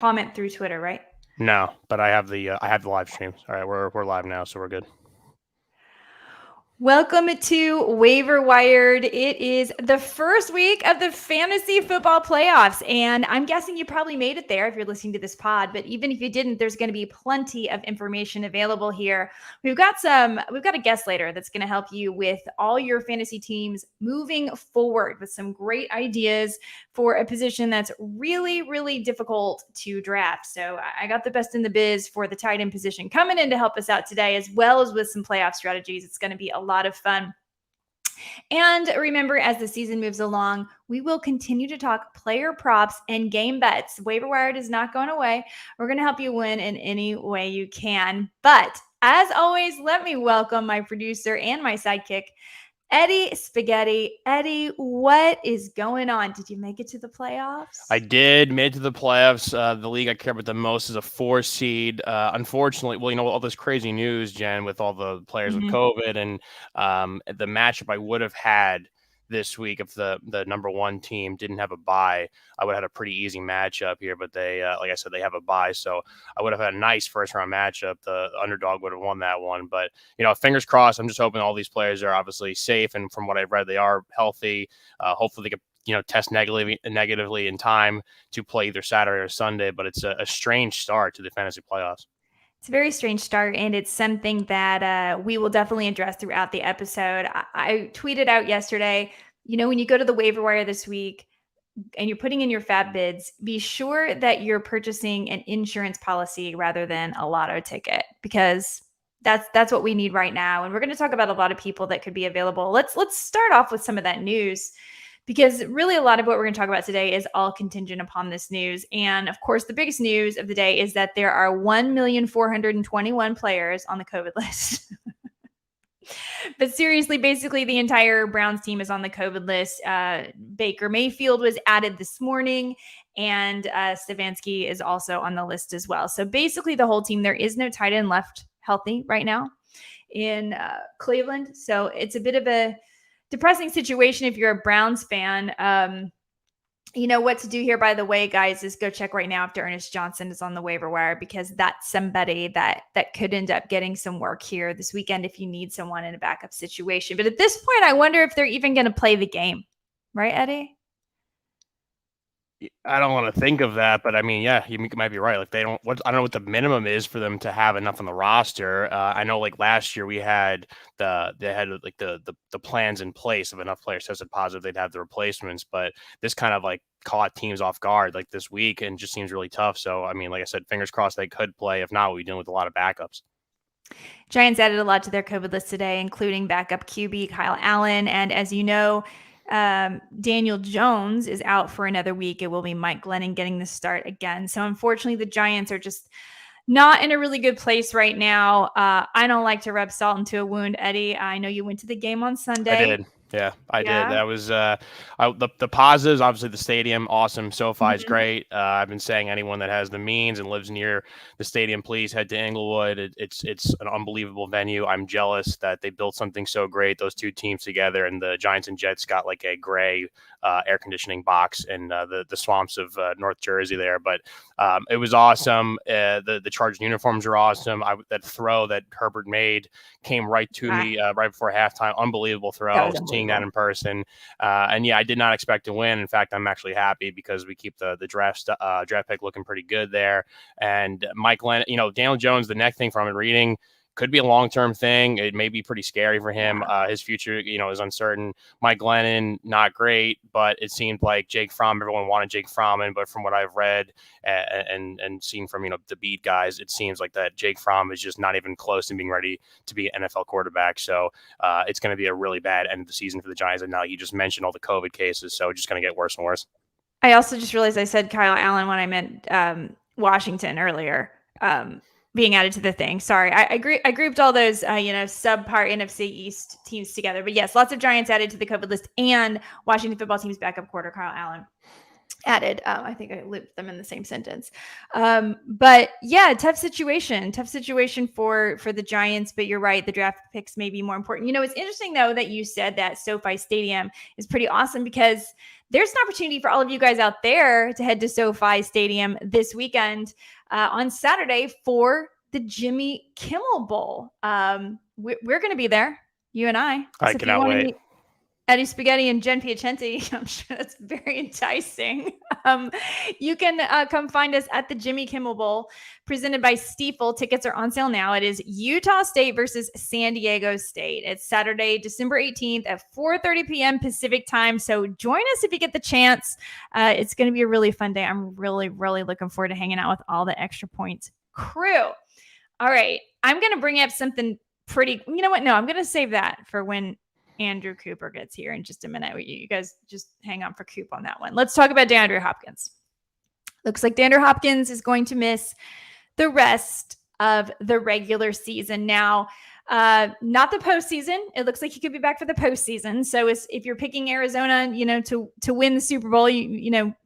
comment through Twitter, right? No, but I have the live streams. All right, we're live now, so we're good. Welcome to Waiver Wired. It is the first week of the fantasy football playoffs, and I'm guessing you probably made it there if you're listening to this pod. But even if you didn't, there's going to be plenty of information available here. We've got a guest later that's going to help you with all your fantasy teams moving forward with some great ideas for a position that's really, really difficult to draft. So I got the best in the biz for the tight end position coming in to help us out today, as well as with some playoff strategies. It's going to be a lot of fun. And remember, as the season moves along, we will continue to talk player props and game bets. Waiver Wired is not going away. We're going to help you win in any way you can. But as always, let me welcome my producer and my sidekick, Eddie Spaghetti. Eddie, what is going on? Did you make it to the playoffs? I did, made it to the playoffs. The league I care about the most is a 4 seed. Unfortunately, well, all this crazy news, Jen, with all the players with COVID and the matchup I would have had this week if the number one team didn't have a bye, I would have had a pretty easy matchup here. But they, like I said, they have a bye, so I would have had a nice first round matchup. The underdog would have won that one. But fingers crossed. I'm just hoping all these players are obviously safe, and from what I've read, they are healthy. Hopefully, they could test negatively in time to play either Saturday or Sunday. But it's a strange start to the fantasy playoffs. It's a very strange start, and it's something that we will definitely address throughout the episode. I tweeted out yesterday, when you go to the waiver wire this week and you're putting in your fab bids, be sure that you're purchasing an insurance policy rather than a lotto ticket, because that's what we need right now. And we're going to talk about a lot of people that could be available. Let's start off with some of that news, because really a lot of what we're going to talk about today is all contingent upon this news. And of course, the biggest news of the day is that there are 1,421 players on the COVID list. But seriously, basically the entire Browns team is on the COVID list. Baker Mayfield was added this morning, and Stefanski is also on the list as well. So basically the whole team, there is no tight end left healthy right now in Cleveland. So it's a bit of a depressing situation if you're a Browns fan. What to do here, by the way, guys, is go check right now if Ernest Johnson is on the waiver wire, because that's somebody that could end up getting some work here this weekend if you need someone in a backup situation. But at this point, I wonder if they're even going to play the game. Right, Eddie? I don't want to think of that, but I mean, yeah, you might be right. Like I don't know what the minimum is for them to have enough on the roster. I know like last year they had the plans in place. If enough players tested positive, they'd have the replacements. But this kind of like caught teams off guard like this week, and just seems really tough. So I mean, like I said, fingers crossed they could play. If not, we're dealing with a lot of backups. Giants added a lot to their COVID list today, including backup QB Kyle Allen, and as you know, Daniel Jones is out for another week. It will be Mike Glennon getting the start again. So unfortunately, the Giants are just not in a really good place right now. I don't like to rub salt into a wound, Eddie. I know you went to the game on Sunday. I did. Yeah, I did. That was the positives. Obviously, the stadium, awesome. SoFi is great. I've been saying anyone that has the means and lives near the stadium, please head to Inglewood. It's an unbelievable venue. I'm jealous that they built something so great. Those two teams together, and the Giants and Jets got like a gray air conditioning box in the swamps of North Jersey there. But it was awesome. The Chargers uniforms are awesome. That throw that Herbert made came right to me right before halftime. Unbelievable throw. Seeing that in person, and yeah, I did not expect to win. In fact, I'm actually happy because we keep the draft pick looking pretty good there. And Mike Glennon, Daniel Jones, the neck thing from reading could be a long-term thing. It may be pretty scary for him. His future, is uncertain. Mike Glennon, not great, but it seemed like Jake Fromm, everyone wanted Jake Fromm, but from what I've read and seen from, the beat guys, it seems like that Jake Fromm is just not even close to being ready to be an NFL quarterback. So it's going to be a really bad end of the season for the Giants. And now you just mentioned all the COVID cases, so it's just going to get worse and worse. I also just realized I said Kyle Allen when I meant Washington earlier. Being added to the thing. Sorry, I grouped all those, subpar NFC East teams together. But yes, lots of Giants added to the COVID list, and Washington football team's backup quarter, Kyle Allen. added. I think I looped them in the same sentence. But yeah, tough situation for the Giants. But you're right, the draft picks may be more important. It's interesting though that you said that SoFi Stadium is pretty awesome, because there's an opportunity for all of you guys out there to head to SoFi Stadium this weekend on Saturday for the Jimmy Kimmel Bowl. We're going to be there, you and I. I cannot wait. Eddie Spaghetti and Jen Piacenti, I'm sure that's very enticing. You can come find us at the Jimmy Kimmel Bowl, presented by Stiefel. Tickets are on sale now. It is Utah State versus San Diego State. It's Saturday, December 18th at 4:30 p.m. Pacific time. So join us if you get the chance. It's going to be a really fun day. I'm really, really looking forward to hanging out with all the Extra Points crew. All right. I'm going to bring up something pretty, you know what? No, I'm going to save that for when Andrew Cooper gets here in just a minute. You guys just hang on for Coop on that one. Let's talk about DeAndre Hopkins. Looks like DeAndre Hopkins is going to miss the rest of the regular season. Now, not the postseason. It looks like he could be back for the postseason. So if you're picking Arizona, to win the Super Bowl,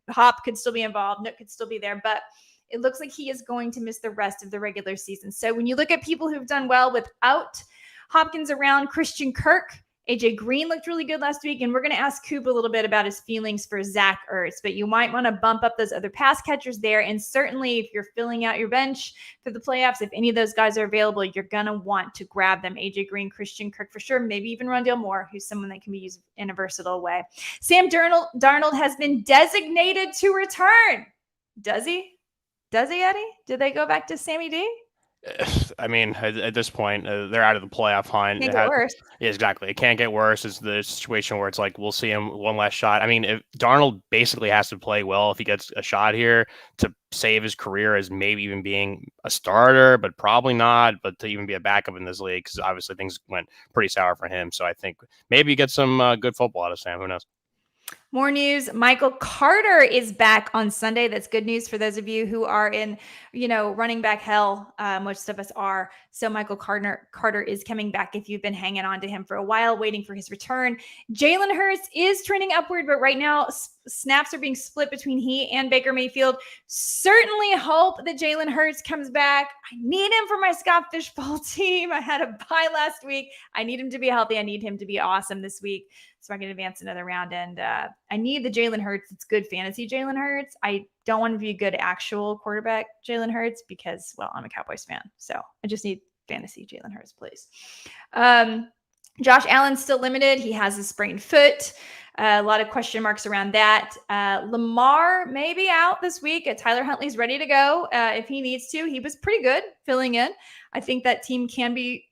Hop could still be involved. Nook could still be there, but it looks like he is going to miss the rest of the regular season. So when you look at people who've done well without Hopkins around, Christian Kirk, AJ Green looked really good last week, and we're going to ask Coop a little bit about his feelings for Zach Ertz, but you might want to bump up those other pass catchers there. And certainly if you're filling out your bench for the playoffs, if any of those guys are available, you're going to want to grab them. AJ Green, Christian Kirk for sure, maybe even Rondale Moore, who's someone that can be used in a versatile way. Sam Darnold has been designated to return. Does he, Eddie? Did they go back to Sammy D? I mean, at this point, they're out of the playoff hunt. Can't get worse. Yeah, exactly. It can't get worse. It's the situation where it's like, we'll see him one last shot. I mean, if Darnold basically has to play well if he gets a shot here to save his career as maybe even being a starter, but probably not, but to even be a backup in this league, because obviously things went pretty sour for him. So I think maybe get some good football out of Sam. Who knows? More news. Michael Carter is back on Sunday. That's good news for those of you who are in, running back hell. Most of us are. So Michael Carter is coming back if you've been hanging on to him for a while, waiting for his return. Jalen Hurts is trending upward, but right now snaps are being split between he and Baker Mayfield. Certainly hope that Jalen Hurts comes back. I need him for my Scott Fishbowl team. I had a bye last week. I need him to be healthy. I need him to be awesome this week, so I can advance another round. And I need the Jalen Hurts. It's good fantasy Jalen Hurts. I don't want to be a good actual quarterback Jalen Hurts because, well, I'm a Cowboys fan. So I just need fantasy Jalen Hurts, please. Josh Allen's still limited. He has a sprained foot. A lot of question marks around that. Lamar may be out this week. Tyler Huntley's ready to go if he needs to. He was pretty good filling in. I think that team can be,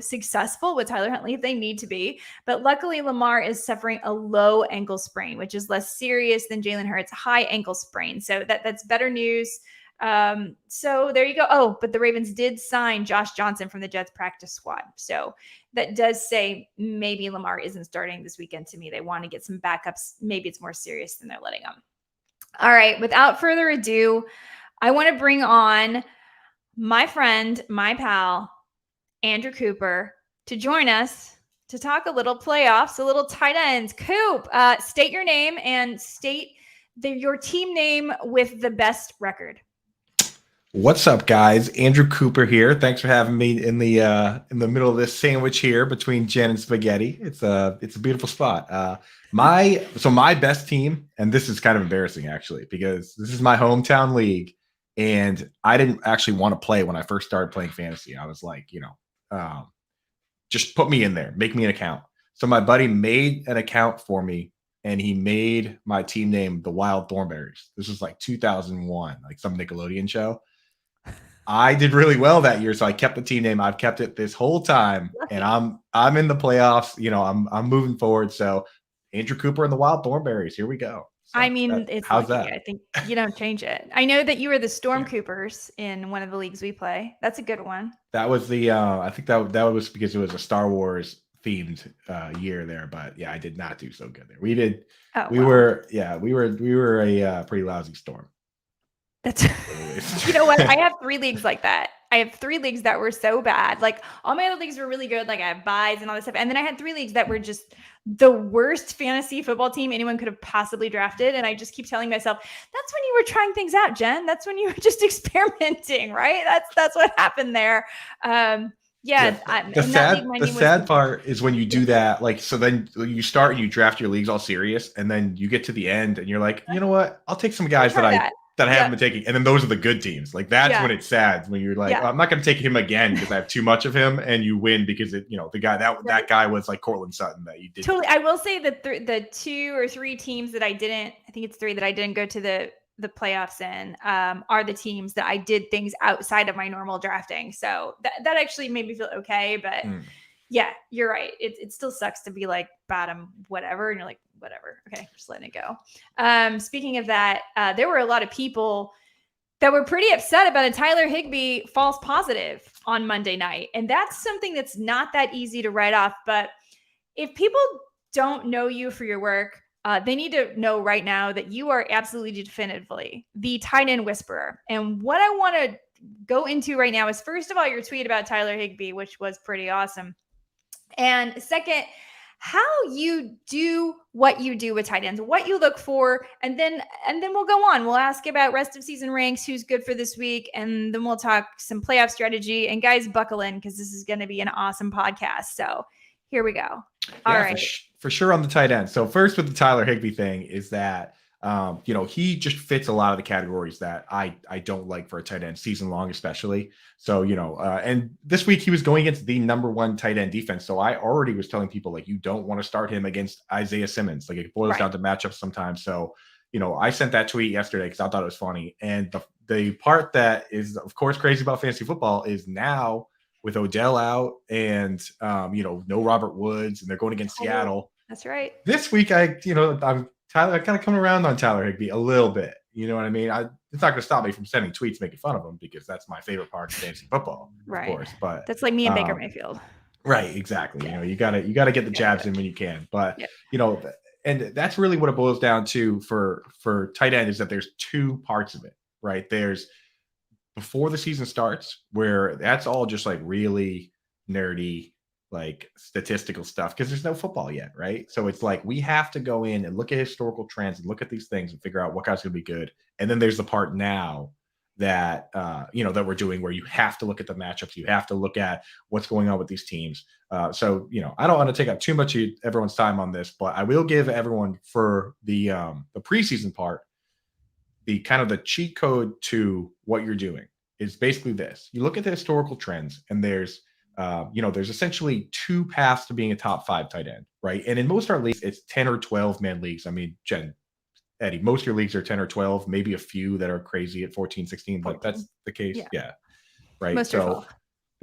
successful with Tyler Huntley if they need to be. But luckily, Lamar is suffering a low ankle sprain, which is less serious than Jalen Hurts' high ankle sprain. So that's better news. So there you go. Oh, but the Ravens did sign Josh Johnson from the Jets practice squad. So that does say maybe Lamar isn't starting this weekend to me. They want to get some backups. Maybe it's more serious than they're letting him. All right. Without further ado, I want to bring on my friend, my pal, Andrew Cooper, to join us to talk a little playoffs, a little tight ends. Coop, state your name and state your team name with the best record. What's up, guys? Andrew Cooper here. Thanks for having me in the middle of this sandwich here between Jen and Spaghetti. It's a beautiful spot. My best team, and this is kind of embarrassing actually, because this is my hometown league, and I didn't actually want to play when I first started playing fantasy. I was like, just put me in there, make me an account. So my buddy made an account for me, and he made my team name the Wild Thornberries. This was like 2001, like some Nickelodeon show. I did really well that year, so I kept the team name. I've kept it this whole time, and I'm in the playoffs. I'm moving forward. So Andrew Cooper and the Wild Thornberries. Here we go. So how's that? I think you don't change it. I know that you were the Storm Coopers in one of the leagues we play. That's a good one. That was the I think that was because it was a Star Wars themed year there, but yeah, I did not do so good there. We did. We were a pretty lousy Storm. That's you know what? I have 3 leagues like that. I have 3 leagues that were so bad. Like all my other leagues were really good. Like I have buys and all this stuff. And then I had 3 leagues that were just the worst fantasy football team anyone could have possibly drafted. And I just keep telling myself, that's when you were trying things out, Jen. That's when you were just experimenting, right? That's what happened there. The sad part is when you do that, like, so then you start and you draft your leagues all serious, and then you get to the end and you're like, you know what? I'll take some guys that I haven't been taking, and then those are the good teams. Like that's when it's sad, when you're like, I'm not going to take him again because I have too much of him, and you win because the guy that guy was like Cortland Sutton that you did. Totally, I will say that the 2 or 3 teams that I think it's 3 that I didn't go to the playoffs in are the teams that I did things outside of my normal drafting. So that actually made me feel okay. But yeah, you're right. It still sucks to be like bottom whatever. And you're like, whatever. Okay, just letting it go. Speaking of that, there were a lot of people that were pretty upset about a Tyler Higbee false positive on Monday night. And that's something that's not that easy to write off. But if people don't know you for your work, they need to know right now that you are absolutely definitively the tight end whisperer. And what I want to go into right now is, first of all, your tweet about Tyler Higbee, which was pretty awesome. And second, how you do what you do with tight ends, what you look for, and then we'll go on. We'll ask about rest of season ranks, who's good for this week, and then we'll talk some playoff strategy. And guys, buckle in because this is going to be an awesome podcast. So here we go. All right. For sure on the tight end. So first with the Tyler Higbee thing is that, he just fits a lot of the categories that I don't like for a tight end season long, especially. So, and this week he was going against the number 1 tight end defense. So I already was telling people, like, you don't want to start him against Isaiah Simmons. Like it boils down to matchups sometimes. So, I sent that tweet yesterday because I thought it was funny. And the part that is, of course, crazy about fantasy football is now, with Odell out and, no Robert Woods, and they're going against Seattle. That's right. This week, I'm kind of coming around on Tyler Higbee a little bit. You know what I mean? It's not going to stop me from sending tweets making fun of him because that's my favorite part of fantasy football, of course. But that's like me and Baker Mayfield. Right. Exactly. Yeah. You got to get the jabs in when you can. But, and that's really what it boils down to for tight end, is that there's 2 parts of it, right? There's before the season starts, where that's all just like really nerdy, like statistical stuff, because there's no football yet, right? So it's like we have to go in and look at historical trends and look at these things and figure out what guys going to be good. And then there's the part now that that we're doing where you have to look at the matchups, you have to look at what's going on with these teams. So I don't want to take up too much of everyone's time on this, but I will give everyone, for the preseason part, the kind of the cheat code to what you're doing is basically this. You look at the historical trends, and there's essentially 2 paths to being a top 5 tight end, right? And in most of our leagues, it's 10 or 12 man leagues. I mean, Eddie, most of your leagues are 10 or 12, maybe a few that are crazy at 14, 16, but that's the case. Yeah. Right. Most are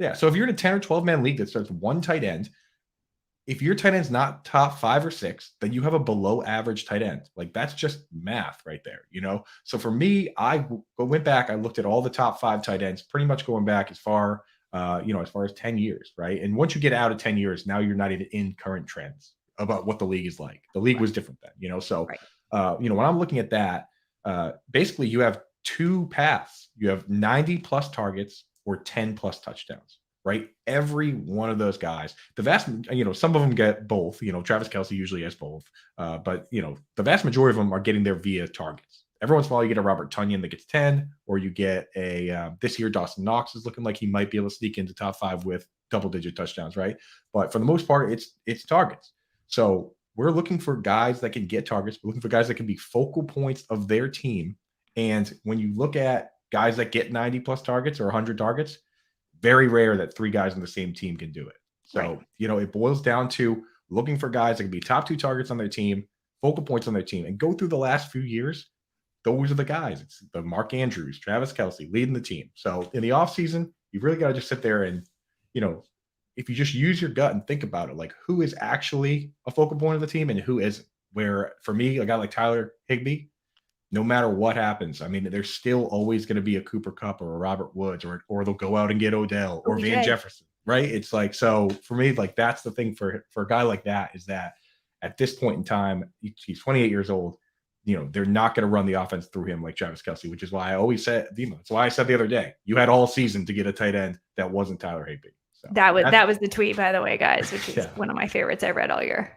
12. So if you're in a 10 or 12 man league that starts 1 tight end, if your tight end's not top 5 or 6, then you have a below average tight end. Like that's just math right there, So for me, I went back, I looked at all the top 5 tight ends, pretty much going back as far as 10 years, right? And once you get out of 10 years, now you're not even in current trends about what the league is like. The league was different then, So, when I'm looking at that, basically you have 2 paths. You have 90 plus targets or 10 plus touchdowns. Right? Every one of those guys, the vast, some of them get both, Travis Kelce usually has both. But the vast majority of them are getting there via targets. Every once in a while you get a Robert Tonyan that gets 10, or you get this year, Dawson Knox is looking like he might be able to sneak into top 5 with double-digit touchdowns, right? But for the most part, it's targets. So we're looking for guys that can get targets. We're looking for guys that can be focal points of their team. And when you look at guys that get 90 plus targets or 100 targets, very rare that 3 guys on the same team can do it. So, it boils down to looking for guys that can be top 2 targets on their team, focal points on their team, and go through the last few years. Those are the guys. It's the Mark Andrews, Travis Kelce leading the team. So in the offseason, you've really got to just sit there and, if you just use your gut and think about it, like who is actually a focal point of the team and who isn't. Where for me, a guy like Tyler Higbee, no matter what happens, I mean, there's still always going to be a Cooper Kupp or a Robert Woods, or they'll go out and get Odell or Van Jefferson, right? It's like, so for me, like that's the thing for a guy like that, is that at this point in time, he's 28 years old. they're not going to run the offense through him like Travis Kelce, which is why I always said, that's why I said the other day, you had all season to get a tight end that wasn't Tyler Higbee. So that was the tweet, by the way, guys, which is one of my favorites I read all year.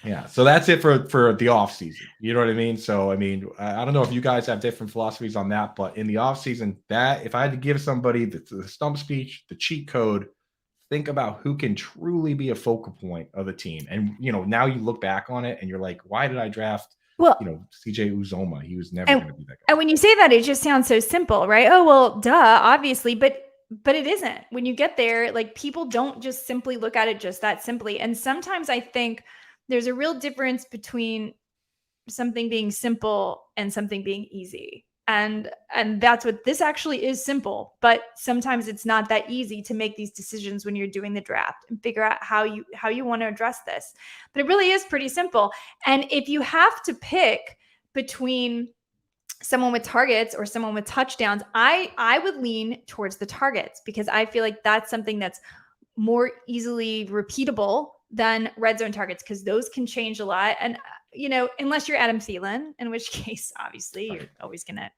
Yeah. So that's it for the off season. You know what I mean? So, I mean, I don't know if you guys have different philosophies on that, but in the off season, that if I had to give somebody the stump speech, the cheat code, think about who can truly be a focal point of the team. And, now you look back on it and you're like, why did I draft, CJ Uzoma? He was never going to be that guy. And when you say that, it just sounds so simple, right? Oh, well, duh, obviously, but it isn't. When you get there, like, people don't just simply look at it just that simply. And sometimes I think there's a real difference between something being simple and something being easy. And that's what this actually is, simple, but sometimes it's not that easy to make these decisions when you're doing the draft and figure out how you want to address this. But it really is pretty simple. And if you have to pick between someone with targets or someone with touchdowns, I would lean towards the targets, because I feel like that's something that's more easily repeatable than red zone targets, because those can change a lot. And, unless you're Adam Thielen, in which case, obviously, you're always going to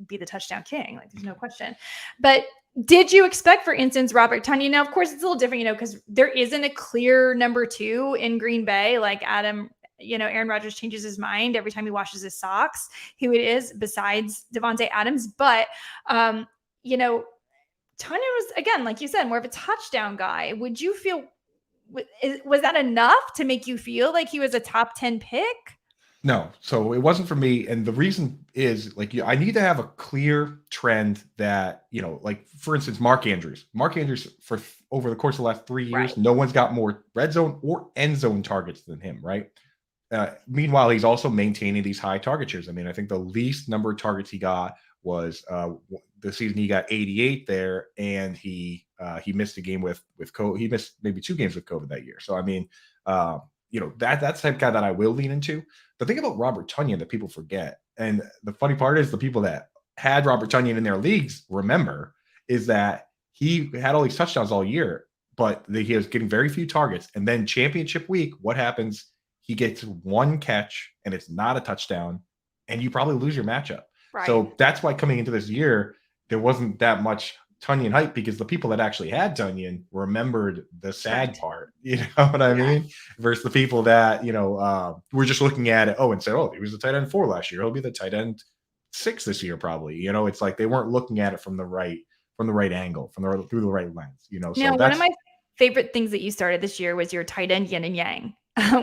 be the touchdown king. Like, there's no question. But did you expect, for instance, Robert Tonyan? Now, of course, it's a little different, because there isn't a clear number 2 in Green Bay. Like Aaron Rodgers changes his mind every time he washes his socks, who it is besides Devontae Adams. But, Tonyan was, again, like you said, more of a touchdown guy. Would you feel, was that enough to make you feel like he was a top 10 pick? No, so it wasn't for me. And the reason is, I need to have a clear trend that, like, for instance, Mark Andrews for over the course of the last 3 years, no one's got more red zone or end zone targets than him. Right. Meanwhile, he's also maintaining these high target shares. I mean, I think the least number of targets he got was the season he got 88 there, and he missed a game with COVID. He missed maybe 2 games with COVID that year. So, I mean, that's the type of guy that I will lean into. The thing about Robert Tonyan that people forget, and the funny part is the people that had Robert Tonyan in their leagues remember, is that he had all these touchdowns all year, but he was getting very few targets. And then championship week, what happens? He gets 1 catch and it's not a touchdown, and you probably lose your matchup. Right. So that's why coming into this year, there wasn't that much Tonyan hype, because the people that actually had Tonyan remembered the sad part, you know what I mean? Versus the people that, were just looking at it, and said, he was a tight end 4 last year, he'll be the tight end 6 this year probably. It's like they weren't looking at it from the right angle, through the right lens, So now, one of my favorite things that you started this year was your tight end yin and yang,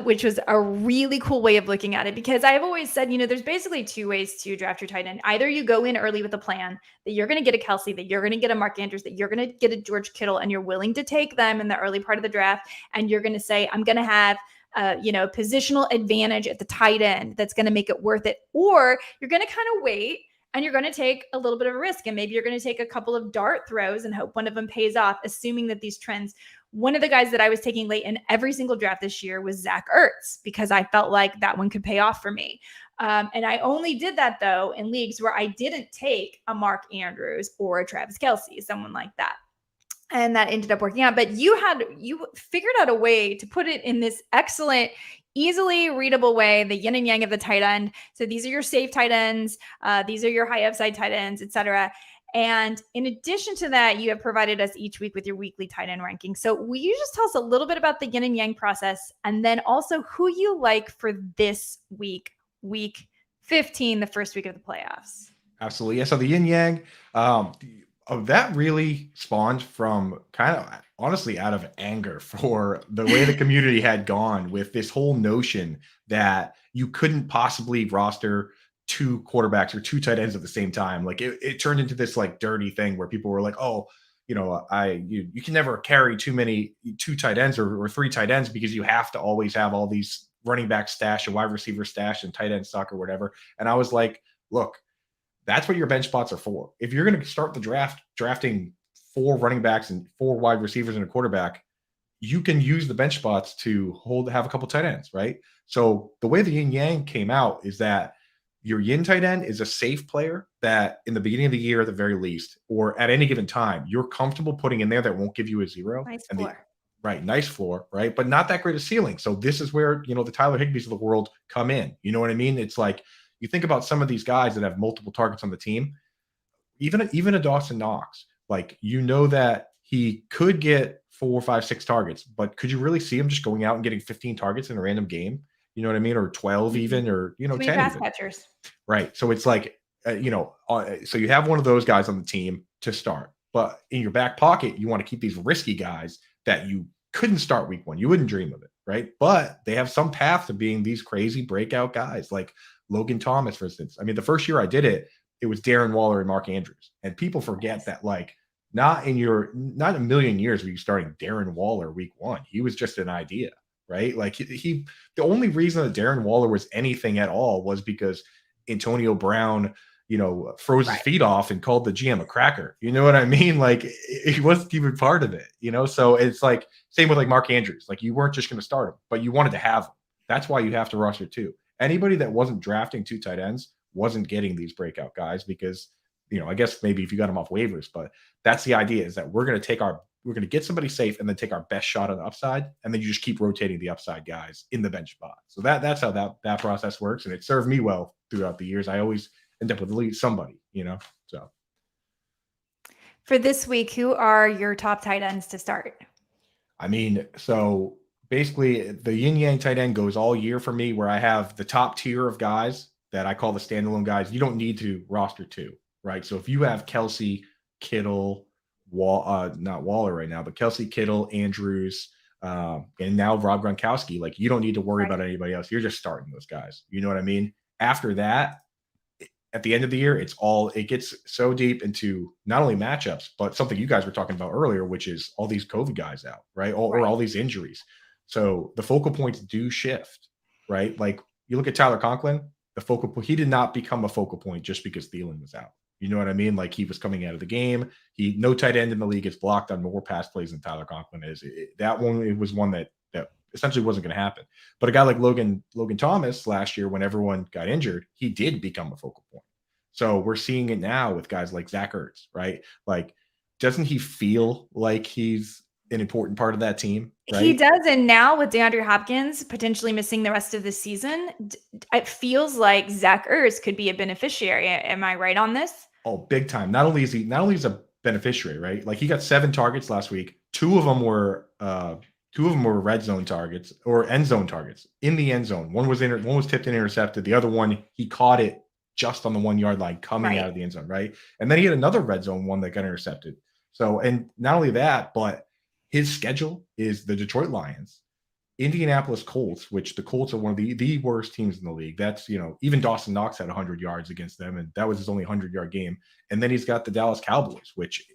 which was a really cool way of looking at it, because I've always said, there's basically 2 ways to draft your tight end. Either you go in early with a plan that you're going to get a Kelce, that you're going to get a Mark Andrews, that you're going to get a George Kittle, and you're willing to take them in the early part of the draft. And you're going to say, I'm going to have, positional advantage at the tight end that's going to make it worth it. Or you're going to kind of wait, and you're going to take a little bit of a risk. And maybe you're going to take a couple of dart throws and hope one of them pays off, assuming that these trends. One of the guys that I was taking late in every single draft this year was Zach Ertz, because I felt like that one could pay off for me. And I only did that, though, in leagues where I didn't take a Mark Andrews or a Travis Kelce, someone like that. And that ended up working out. But you figured out a way to put it in this excellent, easily readable way, the yin and yang of the tight end. So these are your safe tight ends. These are your high upside tight ends, etc. And in addition to that, you have provided us each week with your weekly tight end ranking. So will you just tell us a little bit about the yin and yang process, and then also who you like for this week 15, the first week of the playoffs? Absolutely. Yeah. So the yin yang, that really spawned from kind of honestly out of anger for the way the community had gone with this whole notion that you couldn't possibly roster 2 quarterbacks or 2 tight ends at the same time. Like it turned into this like dirty thing where people were like, you can never carry 2 tight ends or 3 tight ends, because you have to always have all these running back stash and wide receiver stash and tight end stock or whatever. And I was like, look, that's what your bench spots are for. If you're going to start the draft drafting 4 running backs and 4 wide receivers and a quarterback, you can use the bench spots to have a couple tight ends, right? So the way the yin yang came out is that your yin tight end is a safe player that in the beginning of the year, at the very least, or at any given time, you're comfortable putting in there that won't give you a 0. Nice floor. Nice floor, right? But not that great a ceiling. So this is where, the Tyler Higbees of the world come in. You know what I mean? It's like, you think about some of these guys that have multiple targets on the team, even a Dawson Knox, like, that he could get 4, 5, 6 targets, but could you really see him just going out and getting 15 targets in a random game? You know what I mean? Or 12 even, or, 10 pass even. catchers. Right. So it's like, so you have one of those guys on the team to start, but in your back pocket, you want to keep these risky guys that you couldn't start week 1. You wouldn't dream of it. Right. But they have some path to being these crazy breakout guys like Logan Thomas, for instance. I mean, the first year I did it, it was Darren Waller and Mark Andrews. And people forget that, like, not in a million years were you starting Darren Waller week 1. He was just an idea, right? Like, the only reason that Darren Waller was anything at all was because Antonio Brown, froze his feet off and called the GM a cracker. You know what I mean? Like, he wasn't even part of it, So it's like, same with like Mark Andrews. Like, you weren't just going to start him, but you wanted to have him. That's why you have to roster 2. Anybody that wasn't drafting 2 tight ends wasn't getting these breakout guys because, I guess maybe if you got them off waivers, but that's the idea, is that we're going to get somebody safe and then take our best shot on the upside. And then you just keep rotating the upside guys in the bench spot. So that's how that process works. And it served me well throughout the years. I always end up with at least somebody, so. For this week, who are your top tight ends to start? I mean, so basically the yin yang tight end goes all year for me, where I have the top tier of guys that I call the standalone guys. You don't need to roster 2, right? So if you have Kelsey, Kittle, not Waller right now, but Kelsey, Kittle, Andrews, and now Rob Gronkowski, like, you don't need to worry about anybody else. You're just starting those guys. You know what I mean? After that, at the end of the year, it gets so deep into not only matchups, but something you guys were talking about earlier, which is all these COVID guys out, right? Or all these injuries. So the focal points do shift, right? Like, you look at Tyler Conklin, he did not become a focal point just because Thielen was out. You know what I mean? Like, he was coming out of the game. No tight end in the league gets blocked on more pass plays than Tyler Conklin is. It was one that essentially wasn't going to happen. But a guy like Logan Thomas last year, when everyone got injured, he did become a focal point. So we're seeing it now with guys like Zach Ertz, right? Like, doesn't he feel like he's an important part of that team? Right? He does. And now with DeAndre Hopkins potentially missing the rest of the season, it feels like Zach Ertz could be a beneficiary. Am I right on this? Oh, big time. Not only is he a beneficiary, right? Like, he got 7 targets last week. 2 of them were red zone targets or end zone targets in the end zone. One was tipped and intercepted. The other one, he caught it just on the 1 yard line coming out of the end zone, right? And then he had another red zone one that got intercepted. So, and not only that, but his schedule is the Detroit Lions, Indianapolis Colts, which the Colts are one of the worst teams in the league. That's, even Dawson Knox had 100 yards against them, and that was his only 100-yard game. And then he's got the Dallas Cowboys, which,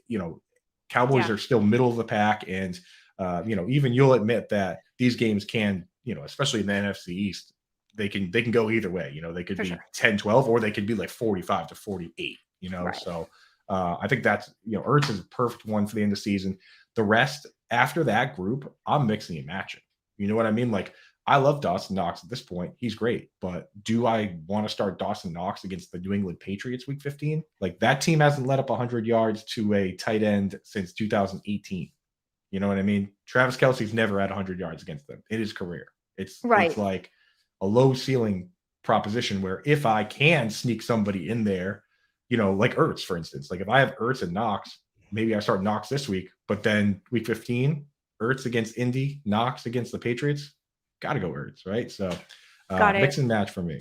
Cowboys are still middle of the pack. And, even you'll admit that these games can, especially in the NFC East, they can go either way. They could be 10-12, or they could be like 45-48, Right. So I think that's, Ertz is a perfect one for the end of the season. The rest after that group, I'm mixing and matching. You know what I mean? Like, I love Dawson Knox at this point. He's great. But do I want to start Dawson Knox against the New England Patriots week 15? Like, that team hasn't let up 100 yards to a tight end since 2018. You know what I mean? Travis Kelce's never had 100 yards against them in his career. It's like a low ceiling proposition where if I can sneak somebody in there, like Ertz, for instance, like if I have Ertz and Knox, maybe I start Knox this week, but then week 15, Ertz against Indy, Knox against the Patriots, got to go Ertz, right? So mix and match for me.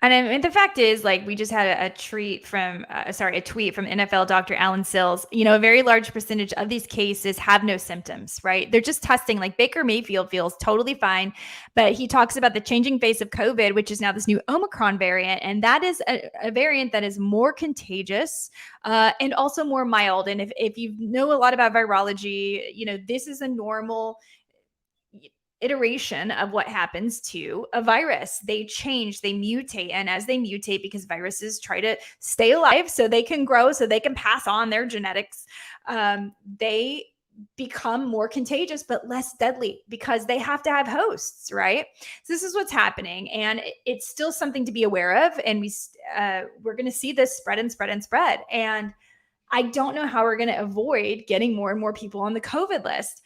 And the fact is, like, we just had a tweet from NFL Dr. Alan Sills. A very large percentage of these cases have no symptoms, right? They're just testing. Like, Baker Mayfield feels totally fine, but he talks about the changing face of COVID, which is now this new Omicron variant. And that is a variant that is more contagious and also more mild. And if you know a lot about virology, this is a normal iteration of what happens to a virus. They change, they mutate. And as they mutate, because viruses try to stay alive so they can grow, so they can pass on their genetics, they become more contagious, but less deadly because they have to have hosts, right? So this is what's happening. And it's still something to be aware of. And we're going to see this spread and spread and spread. And I don't know how we're going to avoid getting more and more people on the COVID list.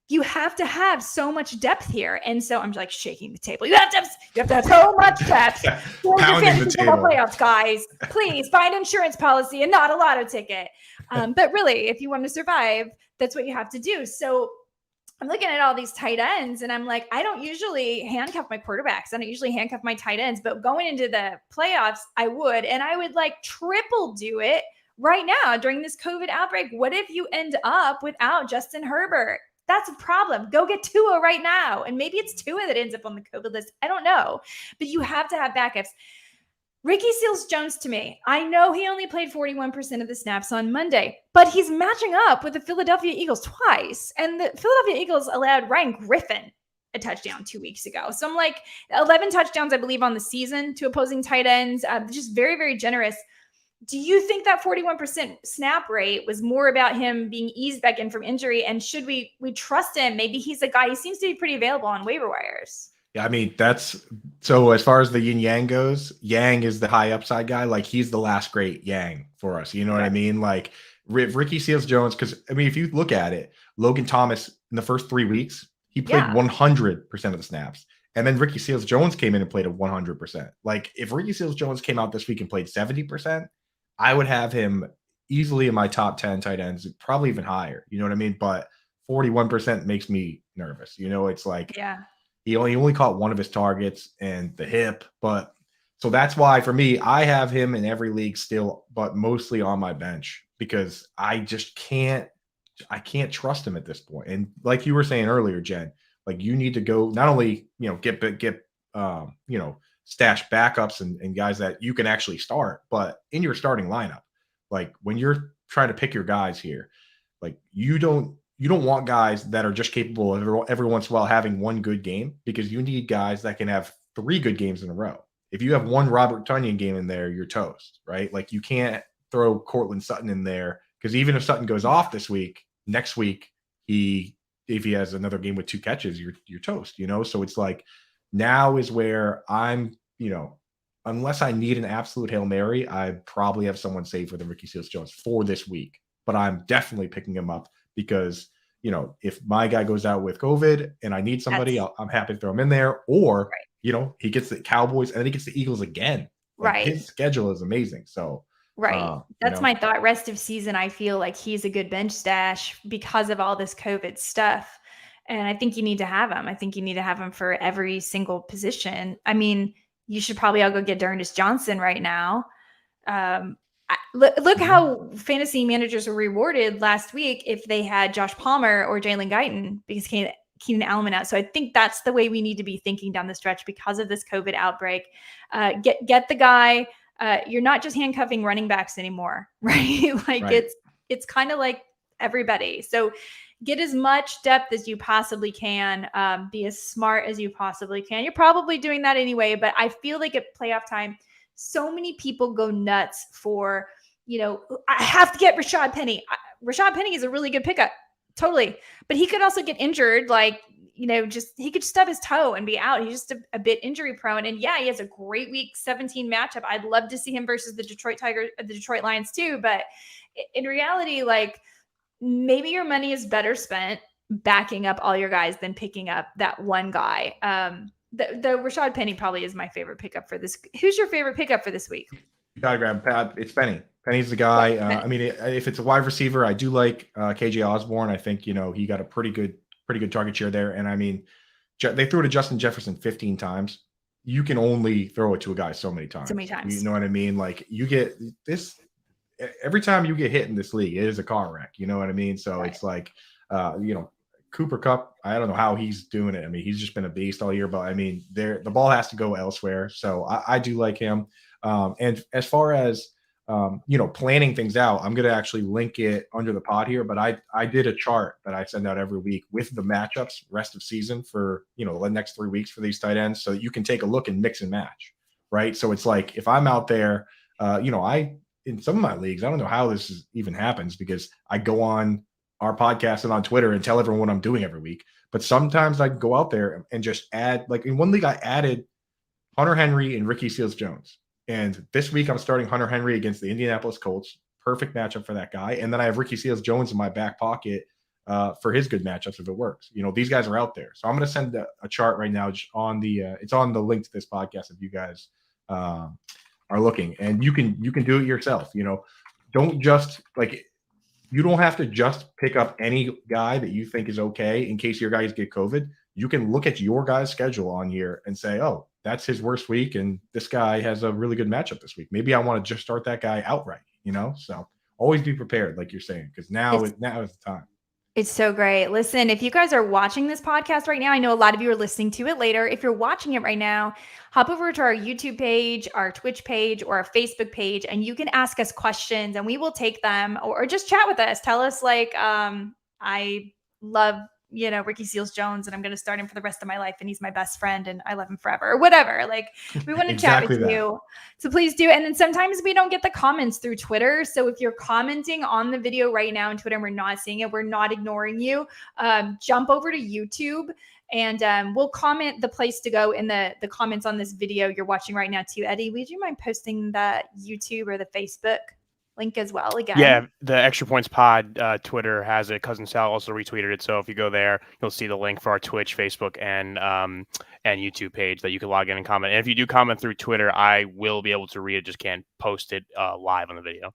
you have to have so much depth here. And so I'm like shaking the table. You have to have so much depth. Pounding the table. Playoffs, guys. Please find insurance policy and not a lotto ticket. But really, if you want to survive, that's what you have to do. So I'm looking at all these tight ends and I'm like, I don't usually handcuff my quarterbacks. I don't usually handcuff my tight ends, but going into the playoffs, I would. And I would like triple do it right now during this COVID outbreak. What if you end up without Justin Herbert? That's a problem. Go get Tua right now. And maybe it's Tua that ends up on the COVID list. I don't know. But you have to have backups. Ricky Seals-Jones, to me, I know he only played 41% of the snaps on Monday, but he's matching up with the Philadelphia Eagles twice. And the Philadelphia Eagles allowed Ryan Griffin a touchdown 2 weeks ago. So I'm like 11 touchdowns, I believe, on the season to opposing tight ends. Just very, very generous. Do you think that 41% snap rate was more about him being eased back in from injury? And should we trust him? Maybe he's a guy, he seems to be pretty available on waiver wires. Yeah, I mean, that's so as far as the yin yang goes, Yang is the high upside guy. Like he's the last great Yang for us. You know what I mean? Like Ricky Seals-Jones, because I mean, if you look at it, Logan Thomas in the first 3 weeks, he played 100% of the snaps. And then Ricky Seals-Jones came in and played at 100%. Like if Ricky Seals-Jones came out this week and played 70%, I would have him easily in my top 10 tight ends, probably even higher. You know what I mean? But 41% makes me nervous. You know, it's like, he only caught one of his targets and the hip. But so that's why for me, I have him in every league still, but mostly on my bench because I just can't trust him at this point. And like you were saying earlier, Jen, like you need to go not only, you know, get stash backups and guys that you can actually start, but in your starting lineup, like when you're trying to pick your guys here, like you don't want guys that are just capable of every once in a while having one good game, because you need guys that can have 3 good games in a row. If you have one Robert Tonyan game in there, you're toast, right? Like you can't throw Cortland Sutton in there because even if Sutton goes off this week, next week, if he has another game with 2 catches, you're toast, you know? So it's like, now is where I'm, you know, unless I need an absolute Hail Mary, I probably have someone saved for the Ricky Seals-Jones for this week. But I'm definitely picking him up because, you know, if my guy goes out with COVID and I need somebody, I'm happy to throw him in there. Or, you know, he gets the Cowboys and then he gets the Eagles again. Like, his schedule is amazing. So, that's my thought. Rest of season, I feel like he's a good bench stash because of all this COVID stuff. And I think you need to have him. I think you need to have him for every single position. I mean, you should probably all go get D'Ernest Johnson right now. Look how fantasy managers were rewarded last week if they had Josh Palmer or Jalen Guyton because Keenan Allen out. So I think that's the way we need to be thinking down the stretch because of this COVID outbreak. Get the guy. You're not just handcuffing running backs anymore, right? It's kind of like everybody. So get as much depth as you possibly can. Be as smart as you possibly can. You're probably doing that anyway, but I feel like at playoff time, so many people go nuts for, you know, I have to get Rashaad Penny. Rashaad Penny is a really good pickup. Totally. But he could also get injured. Like, you know, he could stub his toe and be out. He's just a bit injury prone. And yeah, he has a great week 17 matchup. I'd love to see him versus the Detroit Lions too. But in reality, like, maybe your money is better spent backing up all your guys than picking up that one guy. The Rashaad Penny probably is my favorite pickup for this. Who's your favorite pickup for this week? You gotta grab Pat. It's Penny. Penny's the guy. I mean, if it's a wide receiver, I do like KJ Osborne. I think, you know, he got a pretty good target share there. And I mean, they threw it to Justin Jefferson 15 times. You can only throw it to a guy so many times. You know what I mean? Like you get this. Every time you get hit in this league, it is a car wreck. You know what I mean? So it's like, you know, Cooper Kupp, I don't know how he's doing it. I mean, he's just been a beast all year, but I mean, the ball has to go elsewhere. So I do like him. And as far as, you know, planning things out, I'm going to actually link it under the pod here, but I did a chart that I send out every week with the matchups rest of season for, you know, the next 3 weeks for these tight ends. So that you can take a look and mix and match. Right. So it's like, if I'm out there, you know, in some of my leagues, I don't know how this even happens because I go on our podcast and on Twitter and tell everyone what I'm doing every week. But sometimes I go out there and just add, like in one league, I added Hunter Henry and Ricky Seals-Jones. And this week I'm starting Hunter Henry against the Indianapolis Colts. Perfect matchup for that guy. And then I have Ricky Seals-Jones in my back pocket for his good matchups if it works. These guys are out there. So I'm going to send a chart right now just on it's on the link to this podcast if you guys are looking, and you can do it yourself. Don't just you don't have to just pick up any guy that you think is okay in case your guys get COVID. You can look at your guy's schedule on here and say, oh, that's his worst week, and this guy has a really good matchup this week. Maybe I want to just start that guy outright, So always be prepared, like you're saying, because now is the time. It's so great. Listen, if you guys are watching this podcast right now, I know a lot of you are listening to it later. If you're watching it right now, hop over to our YouTube page, our Twitch page, or our Facebook page, and you can ask us questions and we will take them, or just chat with us. Tell us I love, Ricky Seals-Jones, and I'm going to start him for the rest of my life, and he's my best friend and I love him forever, or whatever. We want to chat with you. So please do. And then sometimes we don't get the comments through Twitter. So if you're commenting on the video right now on Twitter and we're not seeing it, we're not ignoring you. Jump over to YouTube and we'll comment the place to go in the comments on this video you're watching right now too. Eddie, would you mind posting that YouTube or the Facebook link as well again? Yeah, the Extra Points Pod Twitter has it. Cousin Sal also retweeted it. So if you go there, you'll see the link for our Twitch, Facebook, and YouTube page that you can log in and comment. And if you do comment through Twitter, I will be able to read it. Just can't post it live on the video.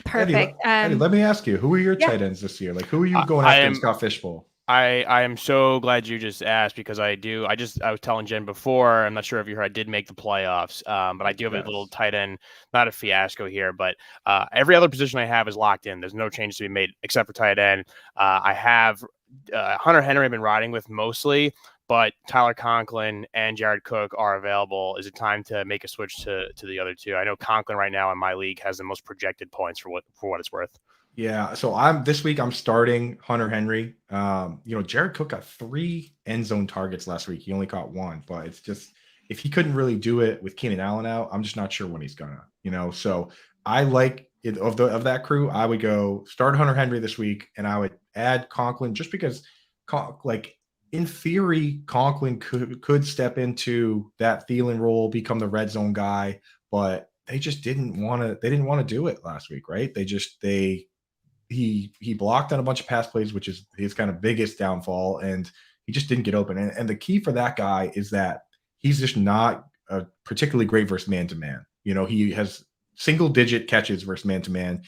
Perfect. Eddie, let me ask you, who are your tight ends this year? Who are you going after in Scott Fishbowl? I am so glad you just asked, because I was telling Jen before, I'm not sure if you heard, I did make the playoffs, but I do have a little tight end, not a fiasco here, but every other position I have is locked in. There's no change to be made except for tight end. I have Hunter Henry I've been riding with mostly, but Tyler Conklin and Jared Cook are available. Is it time to make a switch to the other two? I know Conklin right now in my league has the most projected points for what it's worth. Yeah, so this week I'm starting Hunter Henry. Jared Cook got 3 end zone targets last week. He only caught 1, but it's just, if he couldn't really do it with Keenan Allen out, I'm just not sure when he's gonna. So I like it of that crew. I would go start Hunter Henry this week, and I would add Conklin just because, in theory, Conklin could step into that Thielen role, become the red zone guy, but they just didn't want to. They didn't want to do it last week, right? He blocked on a bunch of pass plays, which is his kind of biggest downfall, and he just didn't get open. And the key for that guy is that he's just not particularly great versus man-to-man. He has single-digit catches versus man-to-man.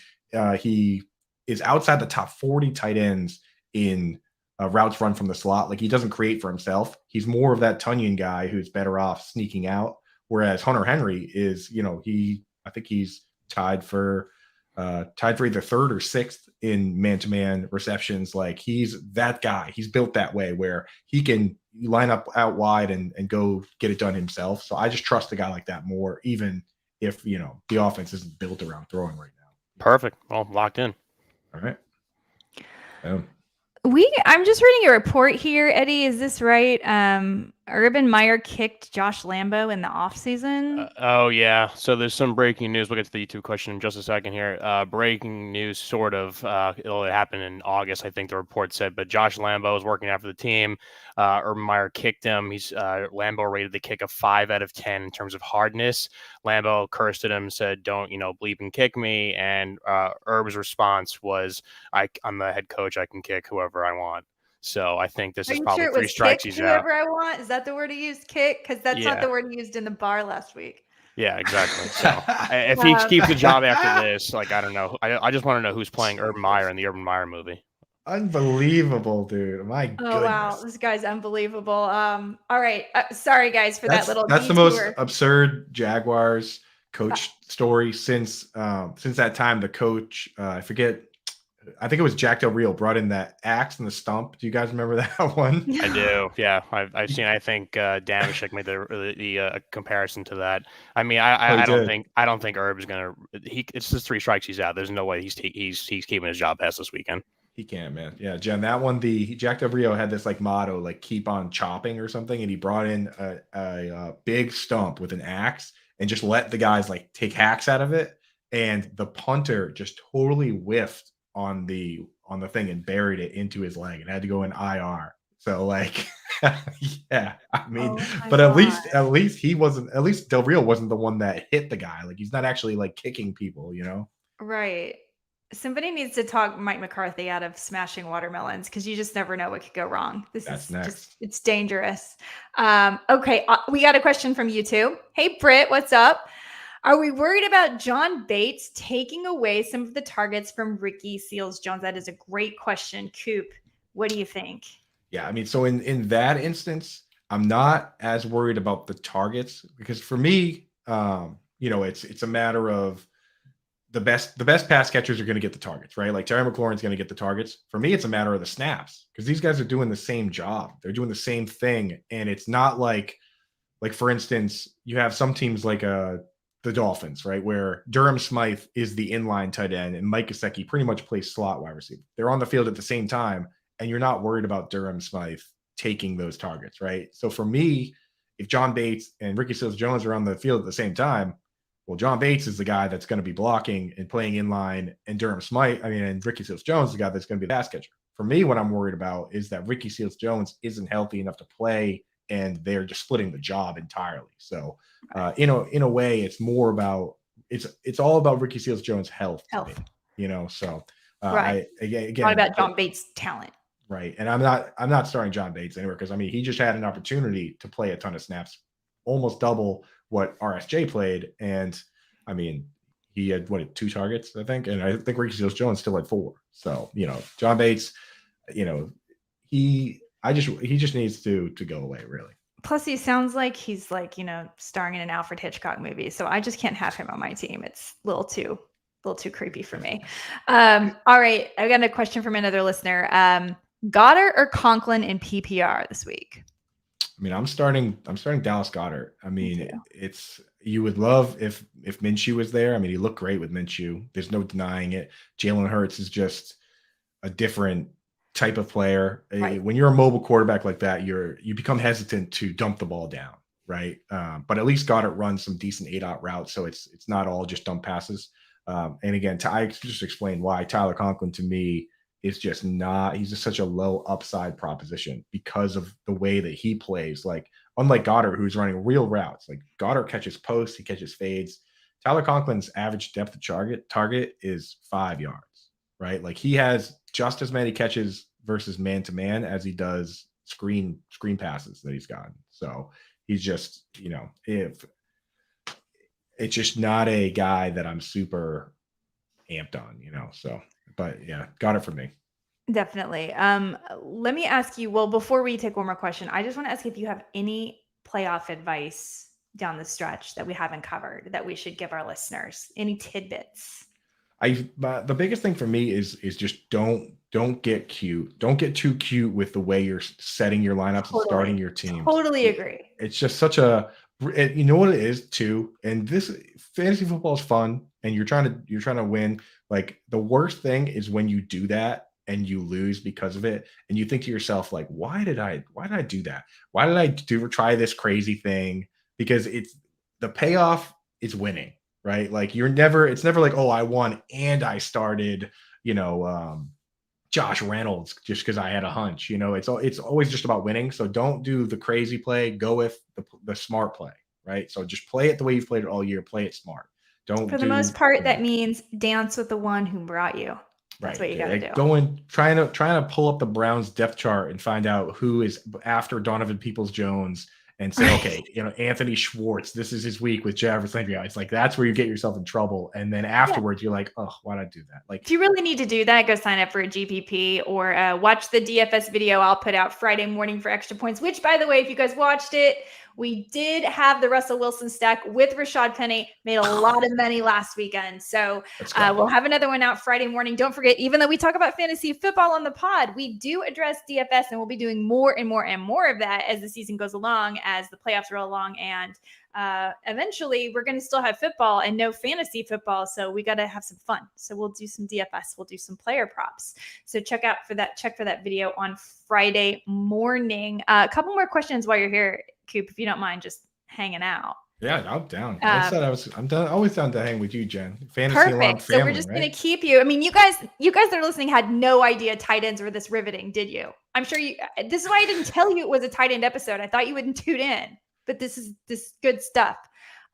He is outside the top 40 tight ends in routes run from the slot. He doesn't create for himself. He's more of that Tonyan guy who's better off sneaking out, whereas Hunter Henry is, I think he's tied for either 3rd or 6th in man-to-man receptions. He's that guy. He's built that way where he can line up out wide and go get it done himself. So I just trust a guy like that more, even if, the offense isn't built around throwing right now. Perfect. Well, locked in. All right. I'm just reading a report here, Eddie. Is this right? Urban Meyer kicked Josh Lambo in the offseason. Oh, yeah. So there's some breaking news. We'll get to the YouTube question in just a second here. Breaking news, sort of. It'll happen in August, I think the report said. But Josh Lambo is working out for the team. Urban Meyer kicked him. Lambo rated the kick a 5 out of 10 in terms of hardness. Lambo cursed at him, said, "Don't, bleep and kick me." And Herb's response was, "I'm the head coach. I can kick whoever I want." So I think this is probably 3 strikes he's out. Whoever I want. Is that the word he used? Kick? Because that's not the word he used in the bar last week. Yeah, exactly. So if he keeps the job after this, I don't know. I just want to know who's playing Urban Meyer in the Urban Meyer movie. Unbelievable, dude. My goodness. Oh, wow. This guy's unbelievable. All right. Sorry, guys, for that little That's the most absurd Jaguars coach story since that time the coach, I think it was Jack Del Rio, brought in that axe and the stump. Do you guys remember that one? I do. Yeah, I've seen. I think Damashek made the comparison to that. I mean, I don't think Herb is gonna. It's just 3 strikes. He's out. There's no way he's keeping his job past this weekend. He can, man. Yeah, Jen. That one, Jack Del Rio had this motto, keep on chopping or something, and he brought in a big stump with an axe and just let the guys take hacks out of it, and the punter just totally whiffed on the thing and buried it into his leg and had to go in IR. So yeah, I mean, but at least he wasn't. At least Del Rio wasn't the one that hit the guy. He's not actually kicking people, Right. Somebody needs to talk Mike McCarthy out of smashing watermelons because you just never know what could go wrong. It's dangerous. Okay, we got a question from YouTube. Hey, Britt, what's up? Are we worried about John Bates taking away some of the targets from Ricky Seals-Jones? That is a great question. Coop, what do you think? Yeah, I mean, so in that instance, I'm not as worried about the targets because for me, it's a matter of the best pass catchers are going to get the targets, right? Like Terry McLaurin's going to get the targets. For me, it's a matter of the snaps because these guys are doing the same job. They're doing the same thing. And it's not like for instance, you have some teams like the Dolphins, right? Where Durham Smythe is the inline tight end and Mike Gesicki pretty much plays slot wide receiver. They're on the field at the same time and you're not worried about Durham Smythe taking those targets, right? So for me, if John Bates and Ricky Seals-Jones are on the field at the same time, well, John Bates is the guy that's going to be blocking and playing in line, and and Ricky Seals-Jones is the guy that's going to be the pass catcher. For me, what I'm worried about is that Ricky Seals-Jones isn't healthy enough to play, and they're just splitting the job entirely. So, in a way, it's more about it's all about Ricky Seals-Jones' health. So right. Again, not about John Bates' talent. Right, and I'm not starting John Bates anywhere because he just had an opportunity to play a ton of snaps, almost double what RSJ played, and he had 2 targets, I think, and I think Ricky Seals-Jones still had 4. So John Bates, he just needs to go away, really. Plus, he sounds like he's starring in an Alfred Hitchcock movie, so I just can't have him on my team. It's a little too creepy for me. All right, I got a question from another listener. Goddard or Conklin in PPR this week? I'm starting Dallas Goedert. You would love if Minshew was there. He looked great with Minshew. There's no denying it. Jalen Hurts is just a different type of player. Right. When you're a mobile quarterback like that, you become hesitant to dump the ball down, right? But at least Goddard runs some decent 8-out routes, so it's not all just dump passes. And again, I just explained why Tyler Conklin to me is just not, he's just such a low upside proposition because of the way that he plays. Like, unlike Goddard, who's running real routes, like Goddard catches posts, he catches fades. Tyler Conklin's average depth of target is 5 yards, right? Like, he has just as many catches versus man-to-man as he does screen passes that he's gotten. So he's just, if it's just not a guy that I'm super amped on, so. But yeah, got it for me. Definitely. Let me ask you, before we take one more question, I just want to ask if you have any playoff advice down the stretch that we haven't covered that we should give our listeners. Any tidbits? The biggest thing for me is just don't get cute. Don't get too cute with the way you're setting your lineups and starting your team. Totally agree. It's just such a, you know what it is too. And this fantasy football is fun, and you're trying to win. Like, the worst thing is when you do that and you lose because of it, and you think to yourself, like, why did I do that? Why did I try this crazy thing? Because the payoff is winning, right? Like, it's never like, oh, I won and I started, Josh Reynolds just because I had a hunch. It's always just about winning. So don't do the crazy play. Go with the smart play, right? So just play it the way you've played it all year. Play it smart. For the most part, that means dance with the one who brought you. That's what you got to do. Trying to pull up the Browns depth chart and find out who is after Donovan Peoples-Jones and say, okay, Anthony Schwartz, this is his week with Jarvis Landry. It's like, that's where you get yourself in trouble. And then afterwards, you're like, oh, why did I do that? Like, if you really need to do that, go sign up for a GPP or watch the DFS video I'll put out Friday morning for Extra Points, which, by the way, if you guys watched it, we did have the Russell Wilson stack with Rashaad Penny, made a lot of money last weekend. So we'll have another one out Friday morning. Don't forget, even though we talk about fantasy football on the pod, we do address DFS, and we'll be doing more and more and more of that as the season goes along, as the playoffs roll along. And eventually we're going to still have football and no fantasy football. So we got to have some fun. So we'll do some DFS. We'll do some player props. So check for that video on Friday morning. A couple more questions while you're here, Coop, if you don't mind just hanging out. Yeah, I'm down. I'm always down to hang with you, Jen. Fantasy perfect. So we're just going to keep you. You guys that are listening had no idea tight ends were this riveting, did you? I'm sure you. This is why I didn't tell you it was a tight end episode. I thought you wouldn't tune in, but this is good stuff.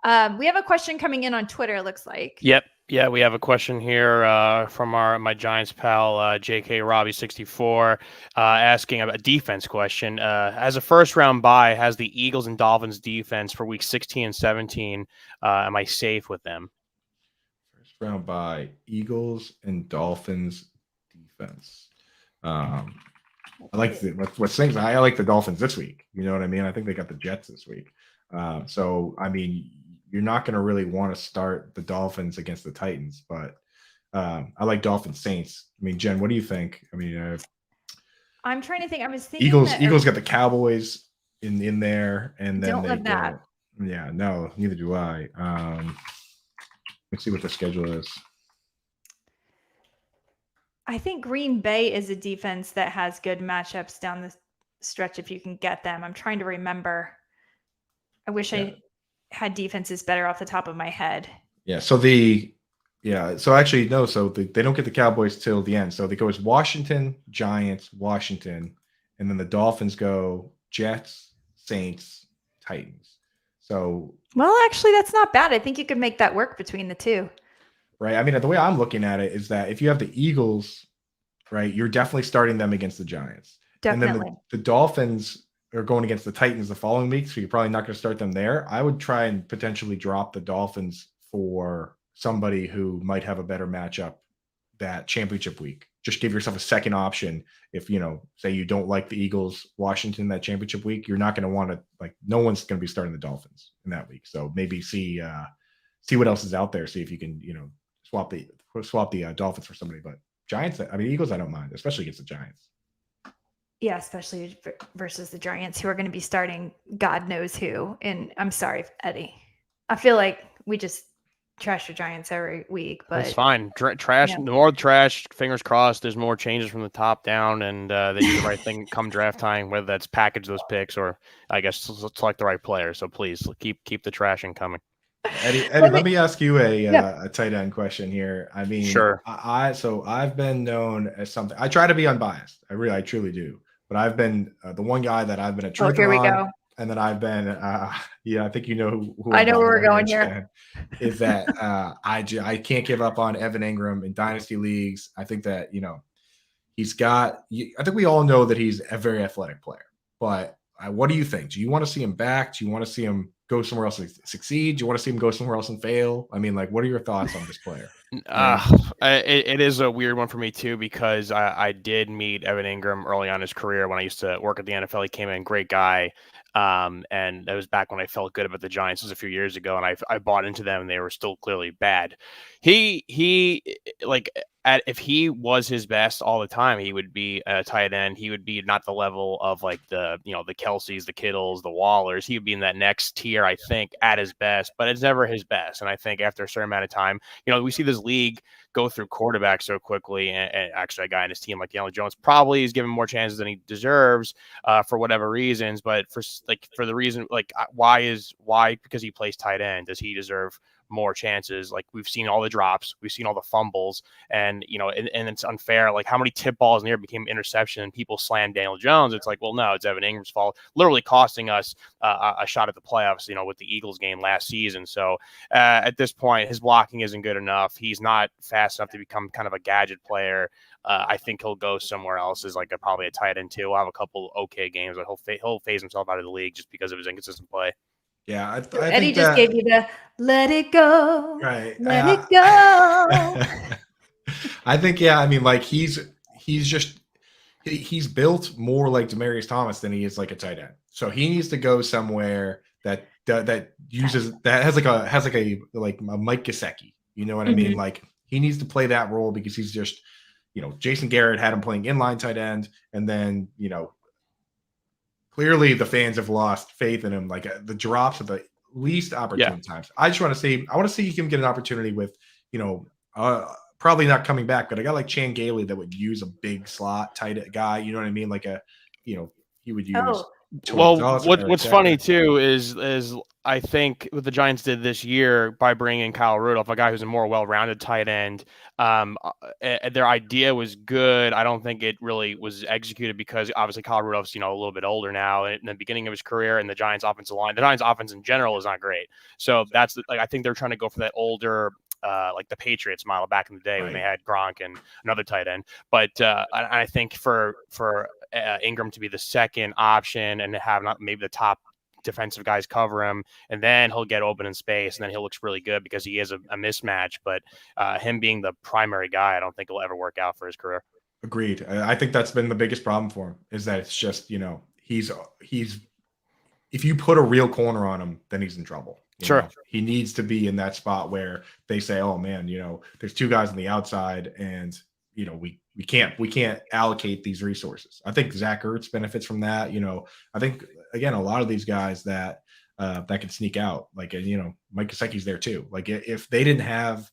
We have a question coming in on Twitter. It looks like. Yep. Yeah, we have a question here from my Giants pal JK Robbie 64 asking a defense question. As a first round bye, has the Eagles and Dolphins defense for week 16 and 17? Am I safe with them? First round bye, Eagles and Dolphins defense. I like what's things. I like the Dolphins this week. You know what I mean? I think they got the Jets this week. So I mean, you're not going to really want to start the Dolphins against the Titans, but I like Dolphins Saints. I mean, Jen, what do you think? I mean, I'm trying to think. I was thinking Eagles got the Cowboys in there, and then don't love that. Yeah, no, neither do I. Let's see what the schedule is. I think Green Bay is a defense that has good matchups down the stretch if you can get them. I'm trying to remember. I wish I had defenses better off the top of my head. Yeah. So actually, no. So they don't get the Cowboys till the end. So they go as Washington, Giants, Washington, and then the Dolphins go Jets, Saints, Titans. So. Well, actually, that's not bad. I think you could make that work between the two. Right. I mean, the way I'm looking at it is that if you have the Eagles, right, you're definitely starting them against the Giants. Definitely. And then the Dolphins are going against the Titans the following week, so you're probably not going to start them there. I would try and potentially drop the Dolphins for somebody who might have a better matchup that championship week. Just give yourself a second option. If, say you don't like the Eagles, Washington that championship week, you're not going to want to, no one's going to be starting the Dolphins in that week. So maybe see what else is out there. See if you can, swap the Dolphins for somebody. But Giants, Eagles, I don't mind, especially against the Giants. Yeah, especially versus the Giants, who are going to be starting God knows who. And I'm sorry, Eddie. I feel like we just trash the Giants every week, but it's fine. Trash, the more trash. Fingers crossed. There's more changes from the top down, and they do the right thing come draft time. Whether that's package those picks or I guess select the right player. So please keep the trashing coming. Eddie, let me ask you a tight end question here. I mean, sure. I've been known as something. I try to be unbiased. I truly do. But I've been the one guy that I've been a truther here we on, go. And then I've been, I think you know who I know where we're going here. Is that I can't give up on Evan Engram in dynasty leagues. I think that he's got. I think we all know that he's a very athletic player. But what do you think? Do you want to see him back? Do you want to see him go somewhere else and succeed? Do you want to see him go somewhere else and fail? I mean, what are your thoughts on this player? It is a weird one for me too, because I did meet Evan Engram early on in his career when I used to work at the NFL. He came in, great guy. And that was back when I felt good about the Giants. It was a few years ago, and I bought into them, and they were still clearly bad. If he was his best all the time, he would be a tight end. He would be not the level of the Kelseys, the Kittles, the Wallers. He would be in that next tier, I think, at his best, but it's never his best. And I think after a certain amount of time, we see this league go through quarterbacks so quickly, and actually a guy on his team like Jalen Jones probably is given more chances than he deserves for whatever reasons. But for the reason, why because he plays tight end, does he deserve more chances? We've seen all the drops, we've seen all the fumbles, and it's unfair. How many tip balls in the air became interception and people slam Daniel Jones? It's no, it's Evan Ingram's fault, literally costing us a shot at the playoffs, with the Eagles game last season. So at this point, his blocking isn't good enough. He's not fast enough to become kind of a gadget player. I think he'll go somewhere else as probably a tight end too. We'll have a couple okay games, but he'll phase himself out of the league just because of his inconsistent play. Yeah, I Eddie think just gave you the let it go, right? Let it go. I think he's built more like Demaryius Thomas than he is like a tight end. So he needs to go somewhere that uses that has a Mike Gesicki. You know what I mean? He needs to play that role because he's just Jason Garrett had him playing inline tight end, and then clearly the fans have lost faith in him. The drops at the least opportune times. I want to see him get an opportunity with, probably not coming back, but a guy like Chan Gailey that would use a big slot tight guy. You know what I mean? He would use. Well, what's funny too is I think what the Giants did this year by bringing in Kyle Rudolph, a guy who's a more well-rounded tight end. Their idea was good. I don't think it really was executed because obviously Kyle Rudolph's a little bit older now in the beginning of his career, and the Giants offensive line, the Giants offense in general is not great. So that's I think they're trying to go for that older like the Patriots model back in the day when they Right. had Gronk and another tight end. But I think for Engram to be the second option and to have not maybe the top defensive guys cover him, and then he'll get open in space, and then he looks really good because he is a mismatch. But him being the primary guy, I don't think it'll ever work out for his career. Agreed. I think that's been the biggest problem for him, is that it's just, he's if you put a real corner on him, then he's in trouble. Sure. He needs to be in that spot where they say, oh man, there's two guys on the outside, and we can't allocate these resources. I think Zach Ertz benefits from that. I think, again, a lot of these guys that can sneak out, like, Mike Gesicki's there too. Like, if they didn't have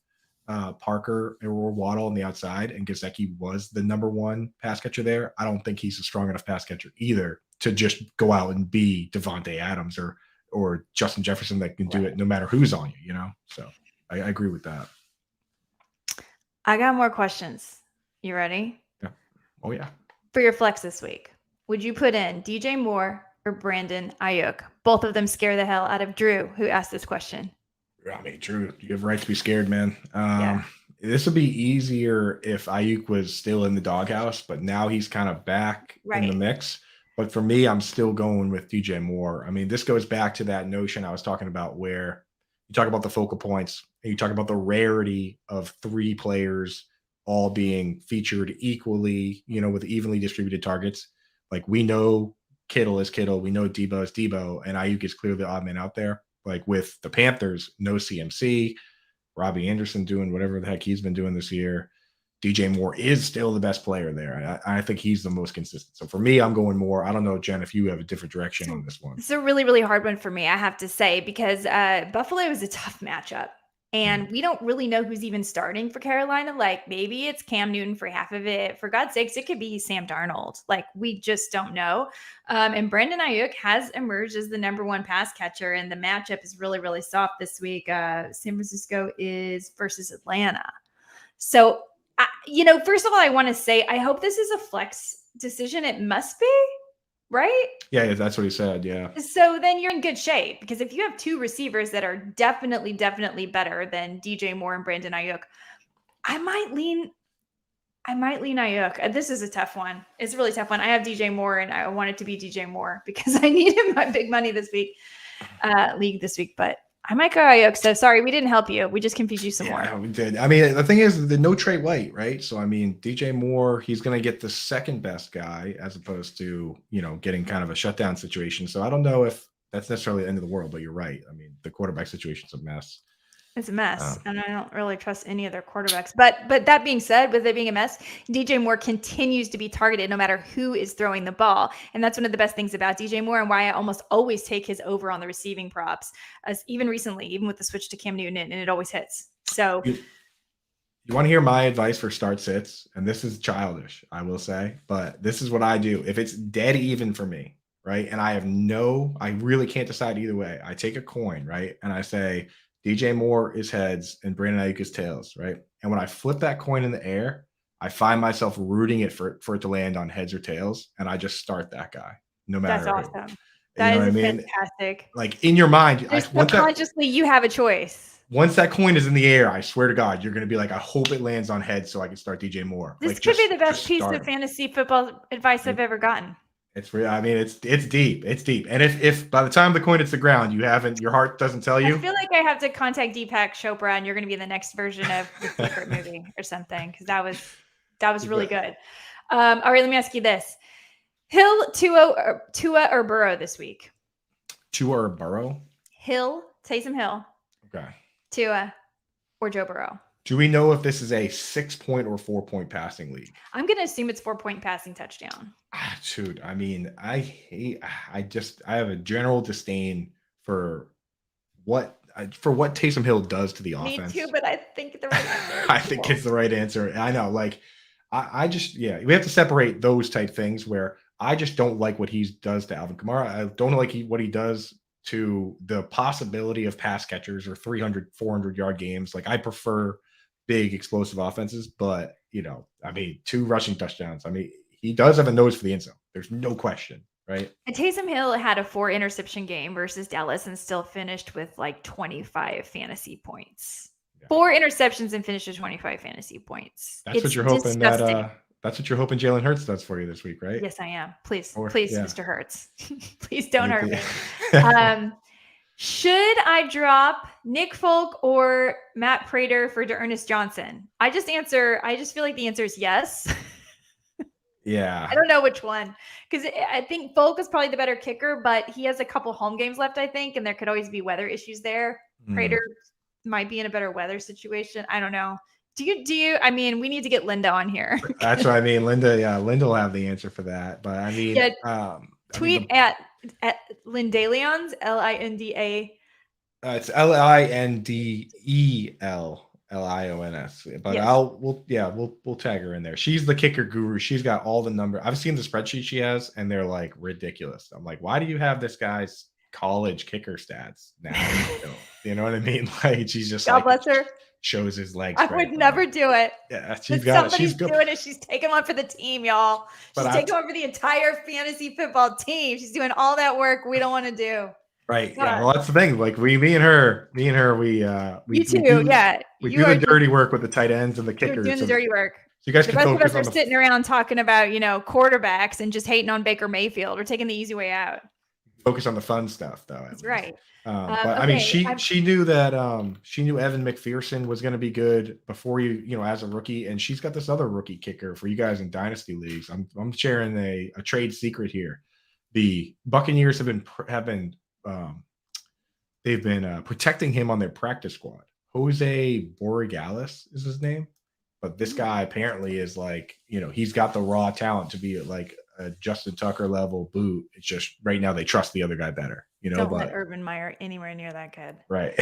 Parker or Waddle on the outside and Gesicki was the number one pass catcher there, I don't think he's a strong enough pass catcher either to just go out and be Devontae Adams or Justin Jefferson that can do it no matter who's on you, So I agree with that. I got more questions. You ready? Yeah. Oh, yeah. For your flex this week, would you put in DJ Moore or Brandon Ayuk? Both of them scare the hell out of Drew, who asked this question. I mean, Drew, you have a right to be scared, man. Yeah. This would be easier if Ayuk was still in the doghouse, but now he's kind of back in the mix. But for me, I'm still going with DJ Moore. I mean, this goes back to that notion I was talking about where you talk about the focal points and you talk about the rarity of three players all being featured equally, with evenly distributed targets. Like, we know Kittle is Kittle. We know Debo is Debo, and Ayuk is clearly the odd man out there. Like, with the Panthers, no CMC, Robbie Anderson doing whatever the heck he's been doing this year. DJ Moore is still the best player there. I think he's the most consistent. So for me, I'm going Moore. I don't know, Jen, if you have a different direction on this one. It's a really, really hard one for me, I have to say, because Buffalo is a tough matchup. And we don't really know who's even starting for Carolina. Like, maybe it's Cam Newton for half of it. For God's sakes, it could be Sam Darnold. Like, we just don't know. And Brandon Ayuk has emerged as the number one pass catcher, and the matchup is really, really soft this week. San Francisco is versus Atlanta. So, first of all, I want to say, I hope this is a flex decision. It must be, right? Yeah, that's what he said. Yeah. So then you're in good shape, because if you have two receivers that are definitely better than DJ Moore and Brandon Ayuk, I might lean Ayuk. This is a tough one. It's a really tough one. I have DJ Moore, and I want it to be DJ Moore because I need him my big money this week, league this week, but I might go Ayuk. So sorry, we didn't help you. We just confused you some more. Yeah, we did. I mean, the thing is, the no Trey White, right? So, I mean, DJ Moore, he's going to get the second best guy as opposed to, getting kind of a shutdown situation. So I don't know if that's necessarily the end of the world, but you're right. I mean, the quarterback situation's a mess. It's a mess, and I don't really trust any of their quarterbacks. But that being said, with it being a mess, DJ Moore continues to be targeted no matter who is throwing the ball. And that's one of the best things about DJ Moore and why I almost always take his over on the receiving props, as even recently, even with the switch to Cam Newton, and it always hits. So you want to hear my advice for start sits? And this is childish, I will say, but this is what I do. If it's dead even for me, right, and I really can't decide either way, I take a coin, right, and I say DJ Moore is heads and Brandon Ayuk is tails, right? And when I flip that coin in the air, I find myself rooting it for it to land on heads or tails, and I just start that guy, no matter. That's awesome. That is fantastic. Like, in your mind, subconsciously you have a choice. Once that coin is in the air, I swear to God, you're going to be like, I hope it lands on heads so I can start DJ Moore. This could be the best piece of fantasy football advice I've ever gotten. It's real. I mean, it's deep. It's deep. And if by the time the coin hits the ground, your heart doesn't tell you. I feel like I have to contact Deepak Chopra, and you're going to be the next version of the Secret movie or something, because that was really good. All right, let me ask you this: Hill, Tua, or Burrow this week? Tua or Burrow? Hill, Taysom Hill. Okay. Tua or Joe Burrow. Do we know if this is a 6-point or 4-point passing league? I'm going to assume it's 4-point passing touchdown. Dude, I mean, I have a general disdain for what Taysom Hill does to the offense. Me too, but I think the right answer. I think it's the right answer. I know, like, we have to separate those type things where I just don't like what he does to Alvin Kamara. I don't like what he does to the possibility of pass catchers or 300, 400-yard games. Like, I prefer big explosive offenses, but I mean, 2 rushing touchdowns. I mean, he does have a nose for the end zone. There's no question, right? And Taysom Hill had a 4 interception game versus Dallas and still finished with like 25 fantasy points. 4 interceptions and finished with 25 fantasy points. That's what you're hoping that's what you're hoping Jalen Hurts does for you this week, right? Yes, I am. Please, Yeah. Mr. Hurts. Please don't hurt me. Should I drop Nick Folk or Matt Prater for Ernest Johnson? I just feel like the answer is yes. Yeah. I don't know which one, because I think Folk is probably the better kicker, but he has a couple home games left, I think, and there could always be weather issues there. Prater might be in a better weather situation. I don't know. Do you? I mean, we need to get Linda on here. That's what I mean. Linda will have the answer for that. But I mean, tweet at Lindaleons, Linda. It's LINDELLIONS. But yes. We'll tag her in there. She's the kicker guru. She's got all the numbers. I've seen the spreadsheet she has, and they're like ridiculous. I'm like, why do you have this guy's college kicker stats now? You know what I mean? Like, she's just God bless her. Shows his legs. I would never do it. Yeah, somebody's doing it. She's taking one for the team, y'all. She's taking one for the entire fantasy football team. She's doing all that work we don't want to do. Right. Yeah. Well, that's the thing. Like me and her, we you too. We do the dirty work with the tight ends and the kickers. You're doing the dirty work. So you guys the can rest of us are sitting around talking about, quarterbacks and just hating on Baker Mayfield. We're taking the easy way out. Focus on the fun stuff, though. That's right. But I mean, she knew that she knew Evan McPherson was going to be good before as a rookie, and she's got this other rookie kicker for you guys in dynasty leagues. I'm sharing a trade secret here. The Buccaneers have been protecting him on their practice squad. Jose Borregales is his name, but this guy apparently is like, he's got the raw talent to be like a Justin Tucker level boot. It's just right now they trust the other guy better, Don't let Urban Meyer anywhere near that kid. Right.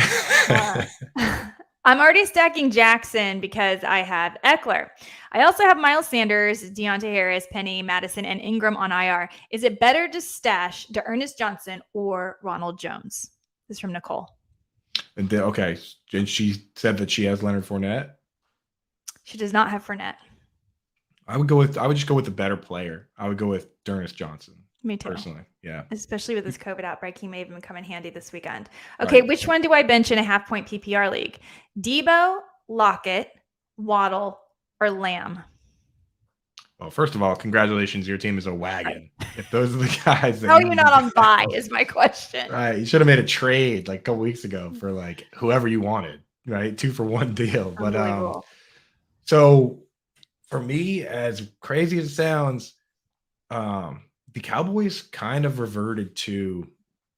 I'm already stacking Jackson because I have Eckler. I also have Miles Sanders, Deontay Harris, Penny, Madison, and Engram on IR. Is it better to stash Ernest Johnson or Ronald Jones? This is from Nicole. And and she said that she has Leonard Fournette. She does not have Fournette. I would just go with the better player. I would go with Ernest Johnson. Me too. Personally, yeah. Especially with this COVID outbreak, he may even come in handy this weekend. Okay, right. Which one do I bench in a half-point PPR league? Debo, Lockett, Waddle, or Lamb? Well, first of all, congratulations. Your team is a wagon. If those are the guys that how are you not on bye is my question. Right. You should have made a trade like a couple weeks ago for like whoever you wanted, right? 2-for-1 deal. But so for me, as crazy as it sounds, the Cowboys kind of reverted to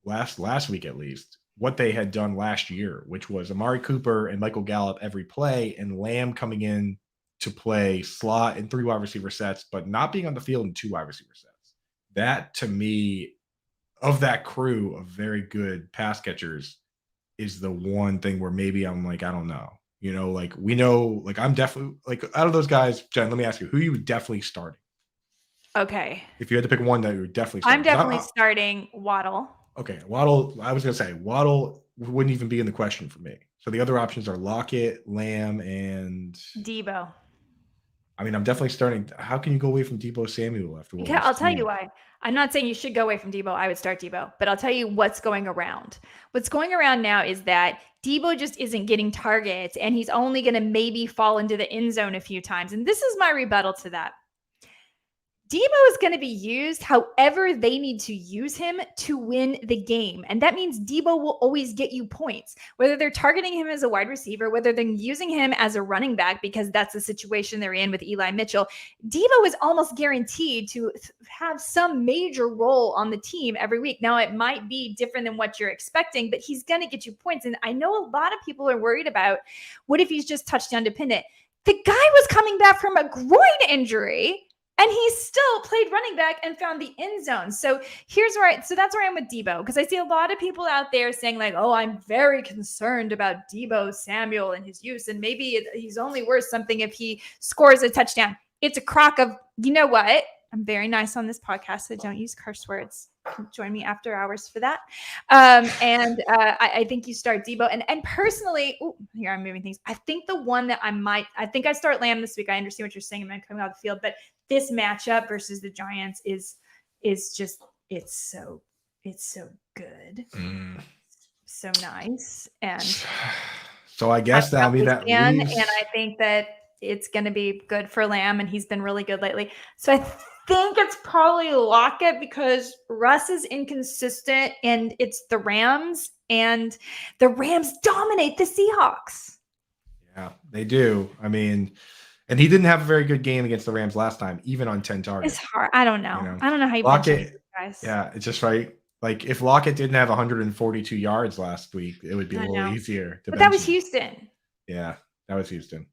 last week, at least, what they had done last year, which was Amari Cooper and Michael Gallup every play and Lamb coming in to play slot in 3 wide receiver sets, but not being on the field in 2 wide receiver sets. That, to me, of that crew of very good pass catchers, is the one thing where maybe I'm like, I don't know. Like we know, like I'm definitely like out of those guys, Jen, let me ask you, who you definitely starting? Okay. If you had to pick one that you would definitely starting. I'm definitely starting Waddle. Okay. Waddle, I was going to say Waddle wouldn't even be in the question for me. So the other options are Lockett, Lamb, and Debo. I mean, I'm definitely starting. How can you go away from Debo Samuel after? Yeah, I'll tell you why. I'm not saying you should go away from Debo. I would start Debo, but I'll tell you what's going around. What's going around now is that Debo just isn't getting targets, and he's only going to maybe fall into the end zone a few times. And this is my rebuttal to that. Debo is going to be used however they need to use him to win the game. And that means Debo will always get you points, whether they're targeting him as a wide receiver, whether they're using him as a running back, because that's the situation they're in with Eli Mitchell. Debo is almost guaranteed to have some major role on the team every week. Now, it might be different than what you're expecting, but he's going to get you points. And I know a lot of people are worried about what if he's just touchdown dependent. The guy was coming back from a groin injury, and he still played running back and found the end zone. So that's where I am with Debo, because I see a lot of people out there saying like, oh, I'm very concerned about Debo Samuel and his use. And maybe he's only worth something if he scores a touchdown. It's a crock of, you know what? I'm very nice on this podcast, so don't use curse words. Join me after hours for that. I think you start Debo. And personally, here I'm moving things. I think the one that I think I start Lamb this week. I understand what you're saying. I'm coming out of the field, but this matchup versus the Giants is just, it's so good. So nice. And So I guess that leaves. And I think that it's going to be good for Lamb, and he's been really good lately. So I think it's probably Lockett because Russ is inconsistent, and it's the Rams, and the Rams dominate the Seahawks. Yeah, they do. I mean, and he didn't have a very good game against the Rams last time, even on 10 targets. It's hard. I don't know. I don't know how you Lockett, guys. Yeah, it's just right. Like if Lockett didn't have 142 yards last week, it would be a little easier. But that was Houston. Yeah, that was Houston.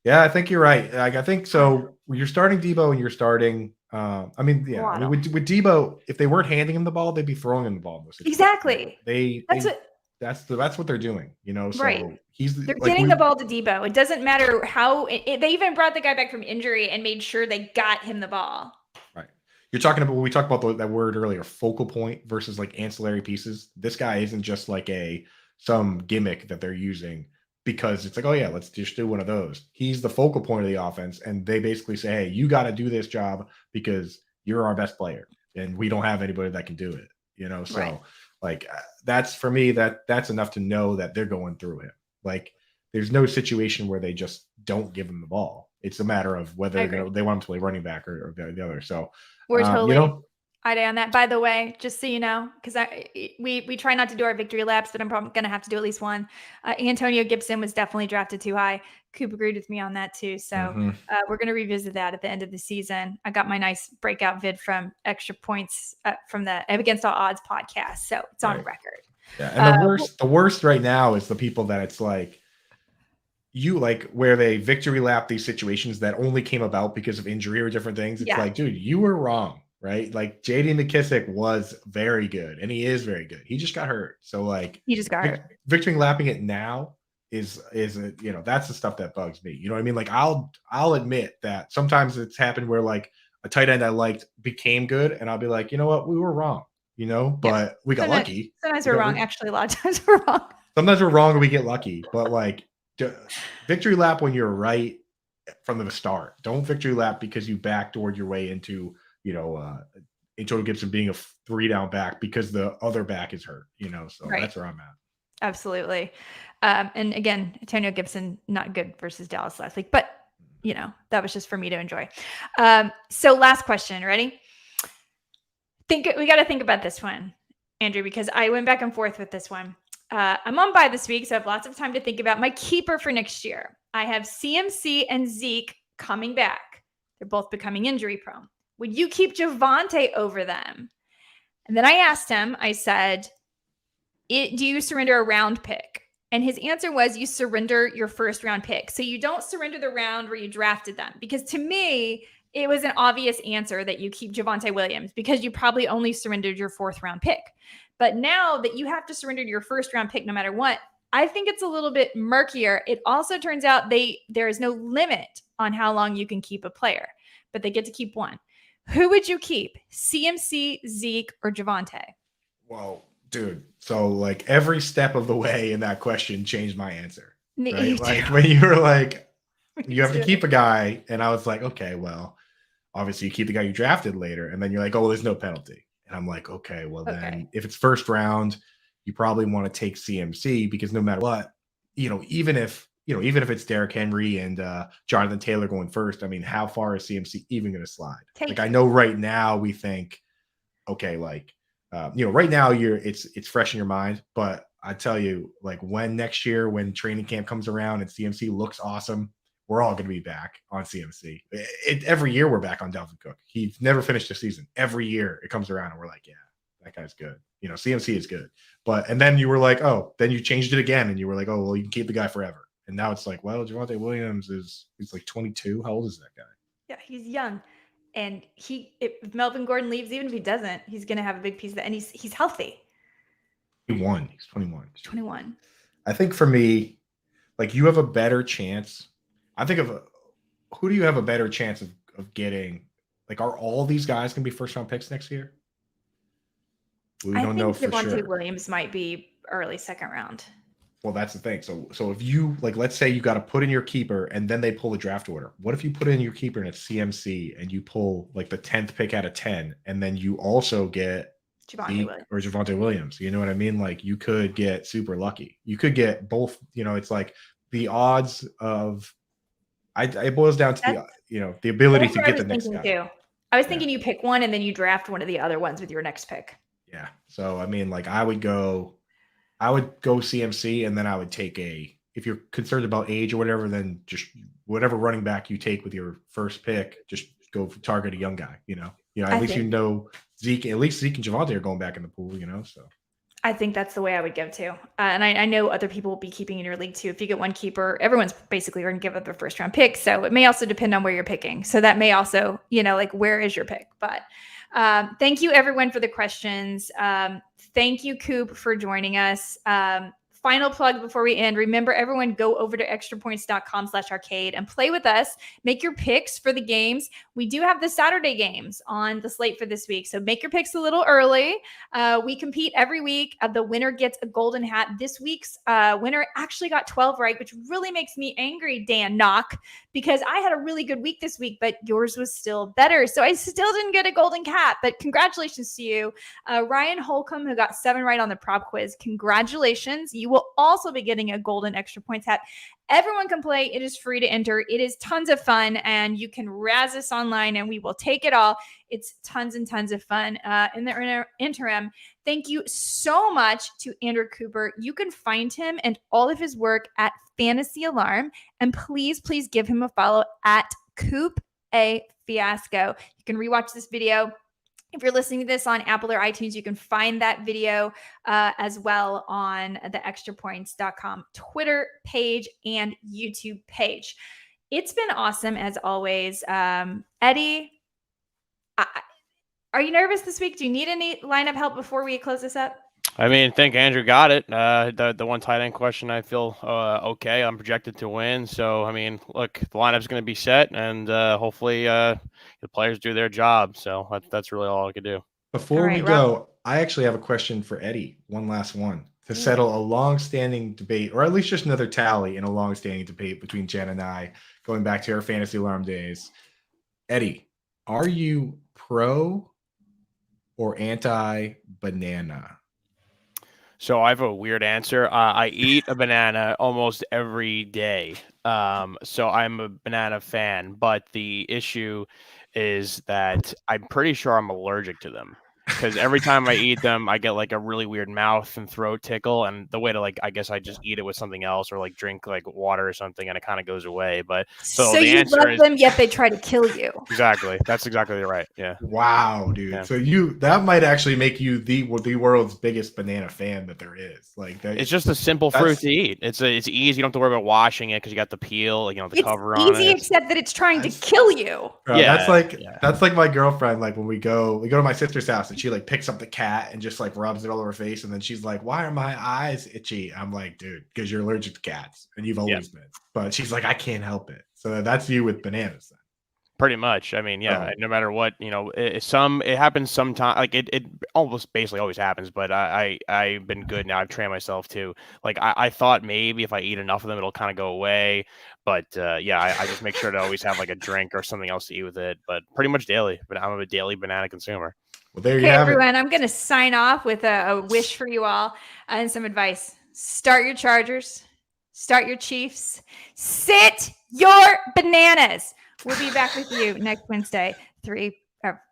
Yeah, I think you're right. Like I think so. You're starting Debo and you're starting. I mean, with Debo, if they weren't handing him the ball, they'd be throwing him the ball. Exactly. That's what they're doing. You know, so right. They're getting the ball to Debo. It doesn't matter how. They even brought the guy back from injury and made sure they got him the ball. Right. You're talking about, we talked about that word earlier, focal point versus like ancillary pieces. This guy isn't just like some gimmick that they're using because it's like, oh yeah, let's just do one of those. He's the focal point of the offense, and they basically say, hey, you got to do this job because you're our best player, and we don't have anybody that can do it. You know, so like that's for me that's enough to know that they're going through him. Like there's no situation where they just don't give him the ball. It's a matter of whether they want him to play running back or the other. So we're totally idea on that. By the way, just so you know, because we try not to do our victory laps, but I'm probably going to have to do at least one. Antonio Gibson was definitely drafted too high. Coop agreed with me on that too. So we're going to revisit that at the end of the season. I got my nice breakout vid from Extra Points from the Against All Odds podcast. So it's on record. Yeah. And the worst right now is the people that it's like, where they victory lap these situations that only came about because of injury or different things. It's like, dude, you were wrong. Right? Like JD McKissick was very good and he is very good. He just got hurt. So like he just got hurt. Victory lapping it now is that's the stuff that bugs me. You know what I mean? Like I'll admit that sometimes it's happened where like a tight end I liked became good and I'll be like, you know what? We were wrong, but we got lucky. Sometimes we're wrong. Actually, a lot of times we're wrong. Sometimes we're wrong and we get lucky, but like victory lap when you're right from the start. Don't victory lap because you backdoored your way into Antonio Gibson being a 3-down back because the other back is hurt, so that's where I'm at. Absolutely. And again, Antonio Gibson, not good versus Dallas last week, but that was just for me to enjoy. So last question, ready? We got to think about this one, Andrew, because I went back and forth with this one. I'm on bye this week, so I have lots of time to think about my keeper for next year. I have CMC and Zeke coming back. They're both becoming injury prone. Would you keep Javonte over them? And then I asked him, I said, do you surrender a round pick? And his answer was, you surrender your first round pick. So you don't surrender the round where you drafted them. Because to me, it was an obvious answer that you keep Javonte Williams because you probably only surrendered your 4th round pick. But now that you have to surrender your first round pick no matter what, I think it's a little bit murkier. It also turns out there is no limit on how long you can keep a player, but they get to keep one. Who would you keep? CMC, Zeke, or Javonte? Whoa, dude. So like every step of the way in that question changed my answer. Right? Like when you were like, you have to keep a guy. And I was like, okay, well, obviously you keep the guy you drafted later. And then you're like, oh, well, there's no penalty. And I'm like, okay, well then if it's first round, you probably want to take CMC because no matter what, even if it's Derrick Henry and Jonathan Taylor going first, I mean, how far is CMC even going to slide? I know right now we think, okay, right now it's fresh in your mind, but I tell you, like when next year, when training camp comes around and CMC looks awesome, we're all going to be back on CMC. Every year we're back on Dalvin Cook. He's never finished the season. Every year it comes around and we're like, yeah, that guy's good. CMC is good. And then you were like, oh, then you changed it again. And you were like, oh, well, you can keep the guy forever. And now it's like, well, Javonte Williams he's like 22. How old is that guy? Yeah, he's young. And if Melvin Gordon leaves, even if he doesn't, he's going to have a big piece of that. And he's healthy. He's 21. He's 21. I think for me, like you have a better chance. I think who do you have a better chance of getting? Like, are all these guys going to be first round picks next year? We don't know for sure. Javonte Williams might be early 2nd round. Well, that's the thing. So if you let's say you got to put in your keeper and then they pull the draft order. What if you put in your keeper and it's CMC and you pull like the 10th pick out of 10 and then you also get Javonte Williams? You know what I mean? Like you could get super lucky. You could get both. It's like the odds of it boils down to the ability to get the next guy. Too. I was thinking you pick one and then you draft one of the other ones with your next pick. Yeah. So I mean, like I would go CMC, and then I would take if you're concerned about age or whatever, then just whatever running back you take with your first pick, just go target a young guy. At least Zeke and Javonte are going back in the pool. So. I think that's the way I would go too. And I know other people will be keeping in your league too. If you get one keeper, everyone's basically going to give up their first round pick. So it may also depend on where you're picking. So that may also, where is your pick? But thank you everyone for the questions. Thank you, Coop, for joining us. Final plug before we end. Remember, everyone, go over to extrapoints.com/arcade and play with us. Make your picks for the games. We do have the Saturday games on the slate for this week, so make your picks a little early. We compete every week. The winner gets a golden hat. This week's winner actually got 12 right, which really makes me angry, Dan Knock, because I had a really good week this week, but yours was still better. So I still didn't get a golden hat, but congratulations to you. Ryan Holcomb, who got 7 right on the prop quiz, congratulations. You will also be getting a golden extra points hat. Everyone can play. It is free to enter. It is tons of fun, and you can razz us online, and we will take it all. It's tons and tons of fun. In the interim, thank you so much to Andrew Cooper. You can find him and all of his work at Fantasy Alarm, and please give him a follow at CoopAFiasco. You can rewatch this video. If you're listening to this on Apple or iTunes, you can find that video as well on the extrapoints.com Twitter page and YouTube page. It's been awesome as always. Eddie, are you nervous this week? Do you need any lineup help before we close this up? I mean, I think Andrew got it. The one tight end question, I feel okay. I'm projected to win. So, I mean, look, the lineup's going to be set, and hopefully the players do their job. So that's really all I could do. Before we go, I actually have a question for Eddie. One last one to settle a long-standing debate, or at least just another tally in a long-standing debate between Jen and I, going back to our Fantasy Alarm days. Eddie, are you pro or anti-banana? So I have a weird answer. I eat a banana almost every day. So I'm a banana fan, but the issue is that I'm pretty sure I'm allergic to them. Because every time I eat them, I get like a really weird mouth and throat tickle, and the way to I guess I just eat it with something else or like drink like water or something, and it kind of goes away. But so the you answer love them, yet they try to kill you. Exactly. That's exactly right. Yeah. Wow, dude. Yeah. So that might actually make you the world's biggest banana fan that there is. It's just a simple fruit to eat. It's easy. You don't have to worry about washing it because you got the peel, the cover on it. It's easy, except that it's trying to kill you. Bro, that's like my girlfriend. Like when we go to my sister's house. And she picks up the cat and just rubs it all over her face, and then she's like, "Why are my eyes itchy?" I'm like, "Dude, because you're allergic to cats, and you've always been." But she's like, "I can't help it." So that's you with bananas, then. Pretty much. I mean, no matter what, it happens sometime. Like it almost basically always happens. But I've been good now. I've trained myself to I thought maybe if I eat enough of them, it'll kind of go away. But I just make sure to always have a drink or something else to eat with it. But pretty much daily. But I'm a daily banana consumer. Well, there you have everyone. I'm going to sign off with a wish for you all and some advice. Start your Chargers. Start your Chiefs. Sit your bananas. We'll be back with you next Wednesday, 5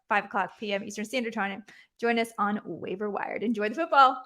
o'clock p.m. Eastern Standard Time. Join us on Waiver Wired. Enjoy the football.